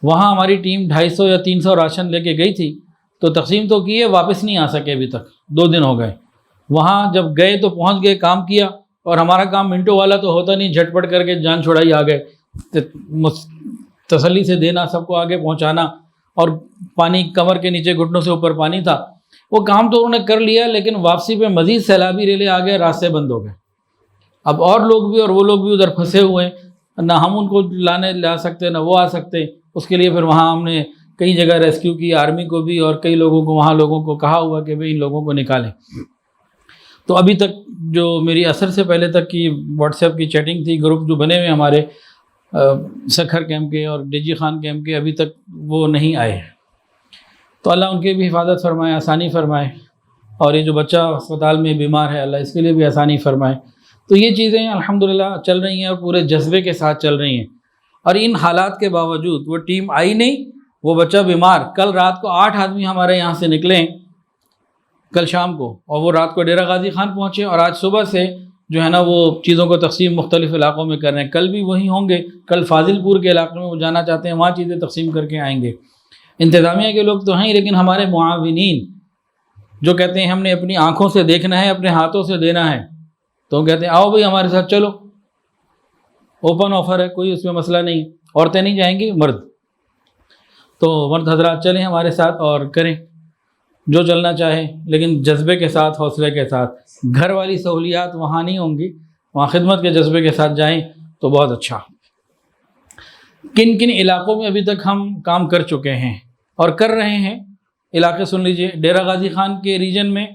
وہاں ہماری ٹیم 250 یا 300 راشن لے کے گئی تھی، تو تقسیم تو کی ہے، واپس نہیں آ سکے ابھی تک، 2 دن ہو گئے۔ وہاں جب گئے تو پہنچ گئے، کام کیا، اور ہمارا کام منٹوں والا تو ہوتا نہیں، جھٹپٹ کر کے جان چھڑائی آ گئے، تسلی سے دینا، سب کو آگے پہنچانا، اور پانی کمر کے نیچے، گھٹنوں سے اوپر پانی تھا۔ وہ کام تو انہوں نے کر لیا، لیکن واپسی پہ مزید سیلابی ریلے آ گئے، راستے بند ہو گئے۔ اب اور لوگ بھی، اور وہ لوگ بھی ادھر پھنسے ہوئے ہیں، نہ ہم ان کو لا سکتے، نہ وہ آ سکتے۔ اس کے لیے پھر وہاں ہم نے کئی جگہ ریسکیو کی، آرمی کو بھی، اور کئی لوگوں کو، وہاں لوگوں کو کہا ہوا کہ بھئی ان لوگوں کو نکالیں۔ تو ابھی تک جو میری عصر سے پہلے تک کی واٹس ایپ کی چیٹنگ تھی، گروپ جو بنے ہوئے ہمارے سکھر کیمپ کے اور ڈیجی خان کیمپ کے، ابھی تک وہ نہیں آئے ہیں۔ تو اللہ ان کی بھی حفاظت فرمائے، آسانی فرمائے، اور یہ جو بچہ اسپتال میں بیمار ہے، اللہ اس کے لیے بھی آسانی فرمائے۔ تو یہ چیزیں الحمدللہ چل رہی ہیں اور پورے جذبے کے ساتھ چل رہی ہیں، اور ان حالات کے باوجود وہ ٹیم آئی نہیں، وہ بچہ بیمار۔ کل رات کو 8 آدمی ہمارے یہاں سے نکلے کل شام کو، اور وہ رات کو ڈیرہ غازی خان پہنچے، اور آج صبح سے جو ہے نا وہ چیزوں کو تقسیم مختلف علاقوں میں کر رہے ہیں۔ کل بھی وہیں ہوں گے، کل فاضل پور کے علاقے میں وہ جانا چاہتے ہیں، وہاں چیزیں تقسیم کر کے آئیں گے۔ انتظامیہ کے لوگ تو ہیں لیکن ہمارے معاونین جو کہتے ہیں ہم نے اپنی آنکھوں سے دیکھنا ہے، اپنے ہاتھوں سے دینا ہے، تو کہتے ہیں آؤ بھائی ہمارے ساتھ چلو، اوپن آفر ہے، کوئی اس میں مسئلہ نہیں، عورتیں نہیں جائیں گی، مرد، تو مرد حضرات چلیں ہمارے ساتھ اور کریں جو چلنا چاہے، لیکن جذبے کے ساتھ، حوصلے کے ساتھ۔ گھر والی سہولیات وہاں نہیں ہوں گی، وہاں خدمت کے جذبے کے ساتھ جائیں تو بہت اچھا۔ کن کن علاقوں میں ابھی تک ہم کام کر چکے ہیں اور کر رہے ہیں، علاقے سن لیجئے۔ ڈیرہ غازی خان کے ریجن میں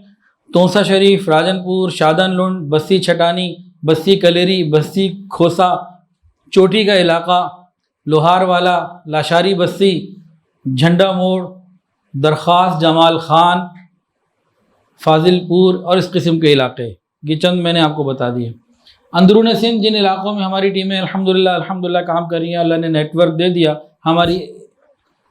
تونسا شریف، راجن پور، شادن لنڈ، بستی چھٹانی، بستی کلیری، بستی کھوسا، چوٹی کا علاقہ، لوہار والا، لاشاری بستی، جھنڈا موڑ، درخواست، جمال خان، فاضل پور اور اس قسم کے علاقے، یہ چند میں نے آپ کو بتا دیے۔ اندرون سندھ جن علاقوں میں ہماری ٹیمیں الحمدللہ کام کر رہی ہیں، اللہ نے نیٹ ورک دے دیا، ہماری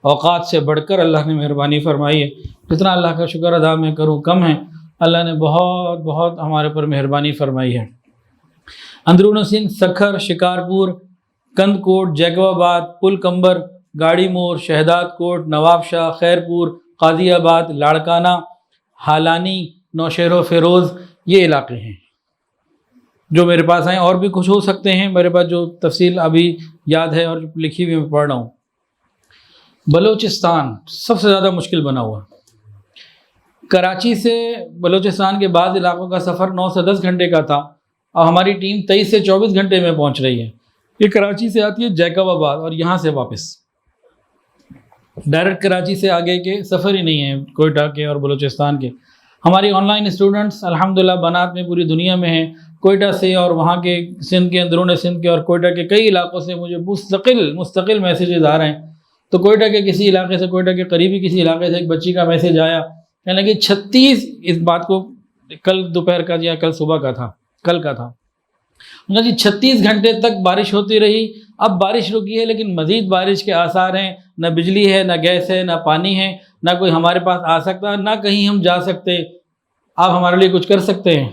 اوقات سے بڑھ کر اللہ نے مہربانی فرمائی ہے، جتنا اللہ کا شکر ادا میں کروں کم ہے، اللہ نے بہت بہت ہمارے پر مہربانی فرمائی ہے۔ اندرون سندھ سکھر، شکارپور، کند کوٹ، جیکو آباد، پل کمبر، گاڑی مور، شہداد کوٹ، نواب شاہ، خیرپور، قاضی آباد، لاڑکانہ، حالانی، نوشہر و فیروز، یہ علاقے ہیں جو میرے پاس ہیں، اور بھی کچھ ہو سکتے ہیں، میرے پاس جو تفصیل ابھی یاد ہے اور لکھی ہوئی میں پڑھ رہا ہوں۔ بلوچستان سب سے زیادہ مشکل بنا ہوا، کراچی سے بلوچستان کے بعض علاقوں کا سفر 9 سے 10 گھنٹے کا تھا، اور ہماری ٹیم 23 سے 24 گھنٹے میں پہنچ رہی ہے۔ یہ کراچی سے آتی ہے جیکب آباد اور یہاں سے واپس، ڈائریکٹ کراچی سے آگے کے سفر ہی نہیں ہے کوئٹہ کے اور بلوچستان کے۔ ہماری آن لائن اسٹوڈنٹس الحمدللہ بنات میں پوری دنیا میں ہیں، کوئٹہ سے اور وہاں کے سندھ کے، اندرون سندھ کے اور کوئٹہ کے کئی علاقوں سے مجھے مستقل میسیجز آ رہے ہیں۔ تو کوئٹہ کے کسی علاقے سے، کوئٹہ کے قریبی کسی علاقے سے ایک بچی کا میسیج آیا، کہنے لگی 36، اس بات کو کل دوپہر کا یا کل صبح کا تھا، کل کا تھا، جی 36 گھنٹے تک بارش ہوتی رہی، اب بارش رکی ہے لیکن مزید بارش کے آثار ہیں، نہ بجلی ہے، نہ گیس ہے، نہ پانی ہے، نہ کوئی ہمارے پاس آ سکتا، نہ کہیں ہم جا سکتے، آپ ہمارے لیے کچھ کر سکتے ہیں؟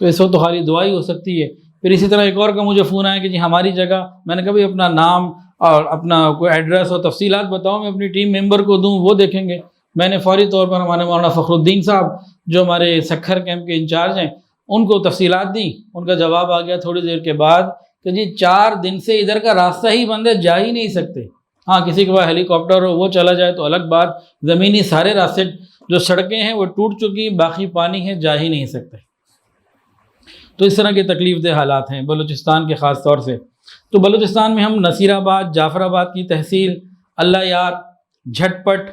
تو اس وقت تو خالی دعا ہی ہو سکتی ہے۔ پھر اسی طرح ایک اور کا مجھے فون آیا کہ جی ہماری جگہ، میں نے کہا بھائی اپنا نام اور اپنا کوئی ایڈریس اور تفصیلات بتاؤ، میں اپنی ٹیم ممبر کو دوں، وہ دیکھیں گے۔ میں نے فوری طور پر ہمارے مولانا فخر الدین صاحب جو ہمارے سکھر کیمپ کے انچارج ہیں ان کو تفصیلات دیں، ان کا جواب آ گیا تھوڑی دیر کے بعد کہ جی 4 دن سے ادھر کا راستہ ہی بند ہے، جا ہی نہیں سکتے۔ ہاں کسی کے پاس ہیلی کاپٹر ہو وہ چلا جائے تو الگ بات، زمینی سارے راستے جو سڑکیں ہیں وہ ٹوٹ چکی، باقی پانی ہے، جا ہی نہیں سکتے۔ تو اس طرح کے تکلیف دہ حالات ہیں بلوچستان کے خاص طور سے۔ تو بلوچستان میں ہم نصیر آباد، جعفر آباد کی تحصیل، اللہ یار، جھٹ پٹ،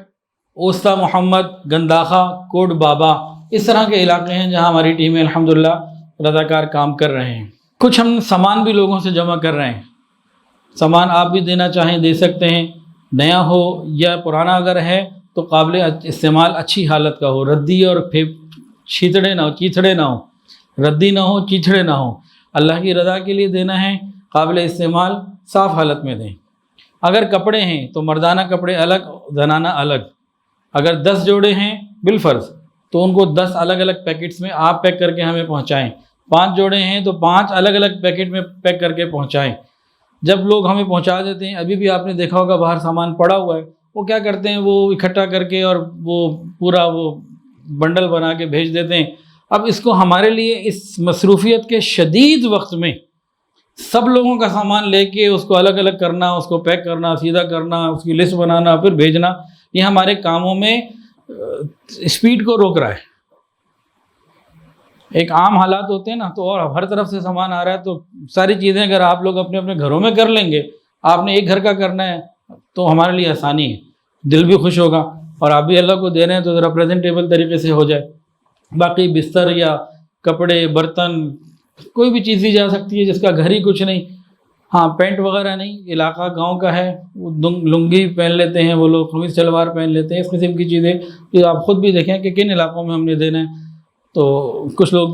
اوستا محمد، گنداخا، کوٹ بابا، اس طرح کے علاقے ہیں جہاں ہماری ٹیمیں الحمدللہ رضاکار کام کر رہے ہیں۔ کچھ ہم سامان بھی لوگوں سے جمع کر رہے ہیں، سامان آپ بھی دینا چاہیں دے سکتے ہیں، نیا ہو یا پرانا اگر ہے تو قابل استعمال اچھی حالت کا ہو، ردی اور چیتھڑے نہ ہو، ردی نہ ہو، چیتھڑے نہ ہو، اللہ کی رضا کے لیے دینا ہے، قابل استعمال صاف حالت میں دیں۔ اگر کپڑے ہیں تو مردانہ کپڑے الگ، زنانہ الگ۔ اگر 10 جوڑے ہیں بالفرض تو ان کو 10 الگ الگ پیکٹس میں آپ پیک کر کے ہمیں پہنچائیں، 5 جوڑے ہیں تو 5 الگ الگ پیکٹ میں پیک کر کے پہنچائیں۔ جب لوگ ہمیں پہنچا دیتے ہیں، ابھی بھی آپ نے دیکھا ہوگا باہر سامان پڑا ہوا ہے، وہ کیا کرتے ہیں، وہ اکٹھا کر کے اور وہ پورا وہ بنڈل بنا کے بھیج دیتے ہیں۔ اب اس کو ہمارے لیے اس مصروفیت کے شدید وقت میں سب لوگوں کا سامان لے کے اس کو الگ الگ کرنا، اس کو پیک کرنا، سیدھا کرنا، اس کی لسٹ بنانا، پھر بھیجنا، یہ ہمارے کاموں میں اسپیڈ کو روک رہا ہے۔ ایک عام حالات ہوتے ہیں نا، تو اور ہر طرف سے سامان آ رہا ہے، تو ساری چیزیں اگر آپ لوگ اپنے اپنے گھروں میں کر لیں گے، آپ نے ایک گھر کا کرنا ہے تو ہمارے لیے آسانی ہے، دل بھی خوش ہوگا، اور آپ بھی اللہ کو دے رہے ہیں تو ذرا پریزنٹیبل طریقے سے ہو جائے۔ باقی بستر یا کپڑے، برتن، کوئی بھی چیز دی جا سکتی ہے جس کا گھر ہی کچھ نہیں، ہاں پینٹ وغیرہ نہیں، علاقہ گاؤں کا ہے، وہ لنگی پہن لیتے ہیں وہ لوگ، قمیص شلوار پہن لیتے ہیں، اس قسم کی چیزیں کہ آپ خود بھی دیکھیں کہ کن علاقوں میں ہم نے دینا ہے۔ تو کچھ لوگ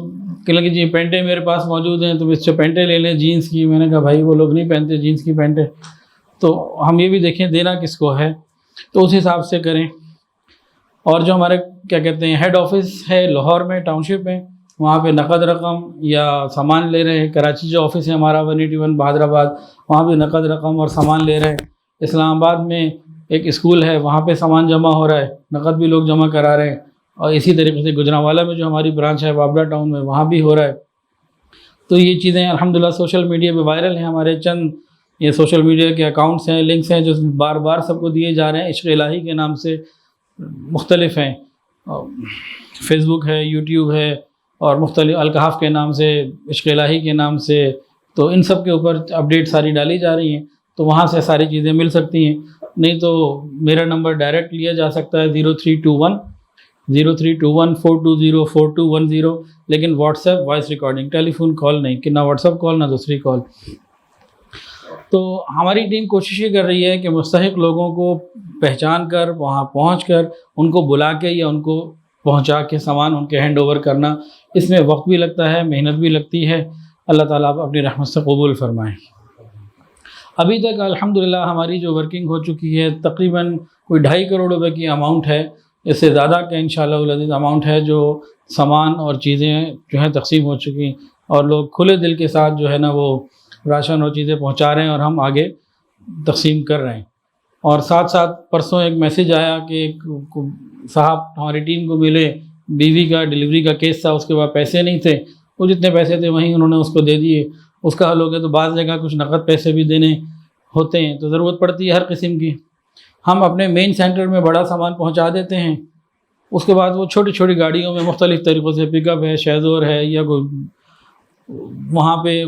کہنے لگے جی پینٹیں میرے پاس موجود ہیں تو اس سے پینٹیں لے لیں جینس کی، میں نے کہا بھائی وہ لوگ نہیں پہنتے جینس کی پینٹیں، تو ہم یہ بھی دیکھیں دینا کس کو ہے، تو اس حساب سے کریں۔ اور جو ہمارے کیا کہتے ہیں ہیڈ آفس ہے لاہور میں، ٹاؤن شپ میں، وہاں پہ نقد رقم یا سامان لے رہے ہیں۔ کراچی جو آفس ہے ہمارا 181 بہادر آباد، وہاں بھی نقد رقم اور سامان لے رہے ہیں۔ اسلام آباد میں ایک اسکول ہے وہاں پہ سامان جمع ہو رہا ہے، نقد بھی لوگ جمع کرا رہے ہیں، اور اسی طریقے سے گجرانوالہ میں جو ہماری برانچ ہے بابڑا ٹاؤن میں وہاں بھی ہو رہا ہے۔ تو یہ چیزیں الحمدللہ سوشل میڈیا پہ وائرل ہیں، ہمارے چند یہ سوشل میڈیا کے اکاؤنٹس ہیں، لنکس ہیں جو بار بار سب کو دیے جا رہے ہیں، عشق الہی کے نام سے مختلف ہیں، فیس بک ہے، یوٹیوب ہے، اور مختلف الکحف کے نام سے، عشق الہی کے نام سے، تو ان سب کے اوپر اپڈیٹ ساری ڈالی جا رہی ہیں، تو وہاں سے ساری چیزیں مل سکتی ہیں۔ نہیں تو میرا نمبر ڈائریکٹ لیا جا سکتا ہے 0321 لیکن واٹس ایپ وائس ریکارڈنگ، ٹیلی فون کال نہیں، کہ نہ واٹس ایپ کال نہ دوسری کال۔ تو ہماری ٹیم کوشش یہ کر رہی ہے کہ مستحق لوگوں کو پہچان کر وہاں پہنچ کر ان کو بلا کے یا ان کو پہنچا کے سامان ان کے ہینڈ اوور کرنا، اس میں وقت بھی لگتا ہے، محنت بھی لگتی ہے، اللہ تعالیٰ آپ اپنی رحمت سے قبول فرمائیں۔ ابھی تک الحمدللہ ہماری جو ورکنگ ہو چکی ہے تقریباً کوئی 2.5 کروڑ روپے کی اماؤنٹ ہے، اس سے زیادہ کا انشاءاللہ العزیز اماؤنٹ ہے جو سامان اور چیزیں جو ہیں تقسیم ہو چکی، اور لوگ کھلے دل کے ساتھ جو ہے نا وہ راشن اور چیزیں پہنچا رہے ہیں اور ہم آگے تقسیم کر رہے ہیں۔ اور ساتھ ساتھ پرسوں ایک میسیج آیا کہ ایک صاحب ہماری ٹیم کو ملے، بیوی کا ڈیلیوری کا کیس تھا، اس کے بعد پیسے نہیں تھے، وہ جتنے پیسے تھے وہیں انہوں نے اس کو دے دیے۔ اس کا حل ہو گیا، تو بعض جگہ کچھ نقد پیسے بھی دینے ہوتے ہیں، تو ضرورت پڑتی ہے ہر قسم کی۔ ہم اپنے مین سینٹر میں بڑا سامان پہنچا دیتے ہیں، اس کے بعد وہ چھوٹی چھوٹی گاڑیوں میں مختلف طریقوں سے پک اپ ہے، شیزور ہے، یا کوئی وہاں پہ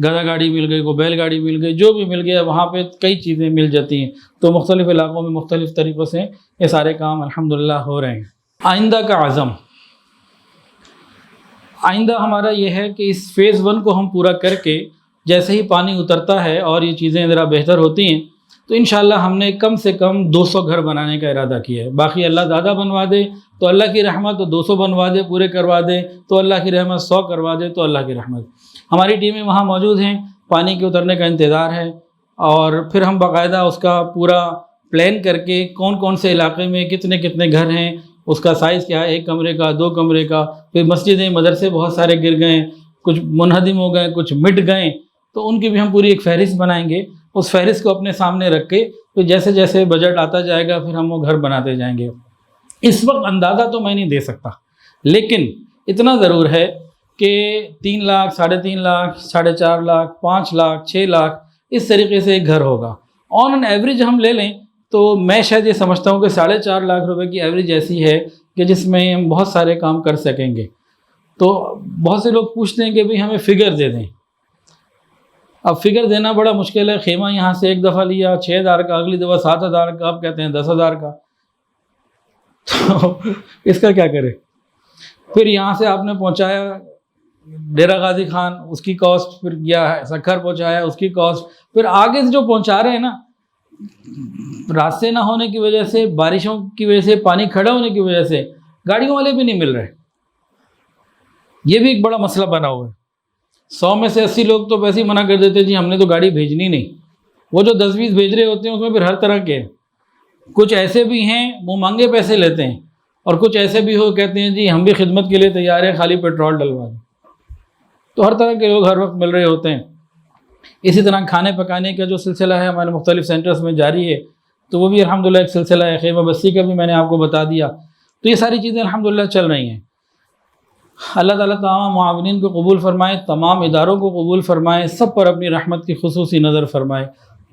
گدا گاڑی مل گئی، کوئی بیل گاڑی مل گئی، جو بھی مل گیا وہاں پہ کئی چیزیں مل جاتی ہیں، تو مختلف علاقوں میں مختلف طریقوں سے یہ سارے کام الحمدللہ ہو رہے ہیں۔ آئندہ کا عزم، آئندہ ہمارا یہ ہے کہ اس فیز 1 کو ہم پورا کر کے جیسے ہی پانی اترتا ہے اور یہ چیزیں ذرا بہتر ہوتی ہیں تو انشاءاللہ ہم نے کم سے کم 200 گھر بنانے کا ارادہ کیا ہے۔ باقی اللہ زیادہ بنوا دے تو اللہ کی رحمت، تو 200 بنوا دے پورے کروا دے تو اللہ کی رحمت، 100 کروا دے تو اللہ کی رحمت۔ ہماری ٹیمیں وہاں موجود ہیں، پانی کے اترنے کا انتظار ہے، اور پھر ہم باقاعدہ اس کا پورا پلان کر کے کون کون سے علاقے میں کتنے کتنے گھر ہیں، اس کا سائز کیا ہے، 1 کمرے کا، 2 کمرے کا، پھر مسجدیں مدرسے بہت سارے گر گئے، کچھ منہدم ہو گئے، کچھ مٹ گئے، تو ان کی بھی ہم پوری ایک فہرست بنائیں گے۔ اس فہرست کو اپنے سامنے رکھ کے پھر جیسے جیسے بجٹ آتا جائے گا پھر ہم وہ گھر بناتے جائیں گے۔ اس وقت اندازہ تو میں نہیں دے سکتا، لیکن اتنا ضرور ہے کہ 3 لاکھ، 3.5 لاکھ، 4.5 لاکھ، 5 لاکھ، 6 لاکھ اس طریقے سے ایک گھر ہوگا۔ آن این ایوریج ہم لے لیں تو میں شاید یہ سمجھتا ہوں کہ 4.5 لاکھ روپے کی ایوریج ایسی ہے کہ جس میں ہم بہت سارے کام کر سکیں گے۔ تو بہت سے لوگ پوچھتے ہیں کہ بھئی ہمیں فگر دے دیں۔ اب فگر دینا بڑا مشکل ہے، خیمہ یہاں سے ایک دفعہ لیا 6,000 کا، اگلی دفعہ 7,000 کا، اب کہتے ہیں 10,000 کا، تو اس کا کیا کرے؟ پھر یہاں سے آپ نے پہنچایا ڈیرہ غازی خان، اس کی کاسٹ، پھر یا سکھر پہنچایا اس کی کاسٹ، پھر آگے سے جو پہنچا رہے ہیں نا، راستے نہ ہونے کی وجہ سے، بارشوں کی وجہ سے، پانی کھڑا ہونے کی وجہ سے گاڑیوں والے بھی نہیں مل رہے، یہ بھی ایک بڑا مسئلہ بنا ہوا ہے۔ 100 میں سے 80 لوگ تو ویسے ہی منع کر دیتے جی ہم نے تو گاڑی بھیجنی نہیں۔ وہ جو 10-20 بھیج رہے ہوتے ہیں اس میں پھر ہر طرح کے، کچھ ایسے بھی ہیں وہ مانگے پیسے لیتے ہیں، اور کچھ ایسے بھی ہو کہتے ہیں جی ہم بھی خدمت کے لیے تیار ہیں، خالی پیٹرول ڈلوا دیں۔ تو ہر طرح کے لوگ ہر وقت مل رہے ہوتے ہیں۔ اسی طرح کھانے پکانے کا جو سلسلہ ہے ہمارے مختلف سینٹرز میں جاری ہے، تو وہ بھی الحمدللہ ایک سلسلہ ہے، خیمہ بستی کا بھی میں نے آپ کو بتا دیا۔ تو یہ ساری چیزیں الحمدللہ چل رہی ہیں۔ اللہ تعالیٰ تمام معاونین کو قبول فرمائے، تمام اداروں کو قبول فرمائے، سب پر اپنی رحمت کی خصوصی نظر فرمائے۔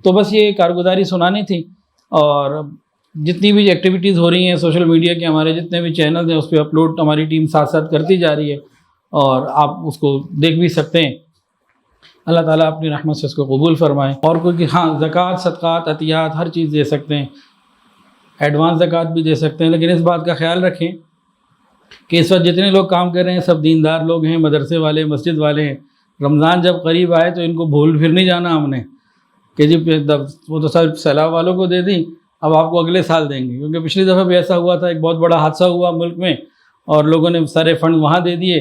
تو بس یہ کارگزاری سنانی تھی، اور جتنی بھی ایکٹیویٹیز ہو رہی ہیں سوشل میڈیا کے، ہمارے جتنے بھی چینلز ہیں اس پہ اپلوڈ ہماری ٹیم ساتھ ساتھ کرتی جا رہی ہے، اور آپ اس کو دیکھ بھی سکتے ہیں۔ اللہ تعالیٰ اپنی رحمت سے اس کو قبول فرمائے۔ اور کوئی ہاں زکوٰۃ، صدقات، عطیات ہر چیز دے سکتے ہیں، ایڈوانس زکوٰۃ بھی دے سکتے ہیں، لیکن اس بات کا خیال رکھیں کہ اس وقت جتنے لوگ کام کر رہے ہیں سب دیندار لوگ ہیں، مدرسے والے، مسجد والے ہیں۔ رمضان جب قریب آئے تو ان کو بھول پھر نہیں جانا ہم نے کہ جی وہ تو سب سیلاب والوں کو دے دیں، اب آپ کو اگلے سال دیں گے، کیونکہ پچھلی دفعہ بھی ایسا ہوا تھا، ایک بہت بڑا حادثہ ہوا ملک میں اور لوگوں نے سارے فنڈ وہاں دے دیے،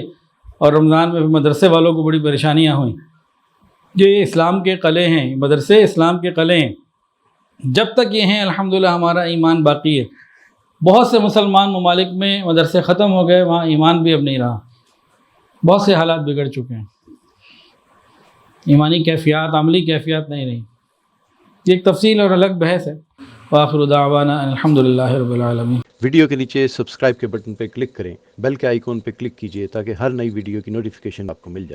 اور رمضان میں مدرسے والوں کو بڑی پریشانیاں ہوئیں۔ یہ اسلام کے قلعے ہیں، مدرسے اسلام کے قلعے ہیں، جب تک یہ ہیں الحمدللہ ہمارا ایمان باقی ہے۔ بہت سے مسلمان ممالک میں مدرسے ختم ہو گئے، وہاں ایمان بھی اب نہیں رہا، بہت سے حالات بگڑ چکے ہیں، ایمانی کیفیات، عملی کیفیات نہیں رہی۔ یہ ایک تفصیل اور الگ بحث ہے۔ وآخر دعوانا ان الحمد للہ رب العالمین۔ ویڈیو کے نیچے سبسکرائب کے بٹن پہ کلک کریں، بیل کے آئیکن پہ کلک کیجئے تاکہ ہر نئی ویڈیو کی نوٹیفیکیشن آپ کو مل جائے۔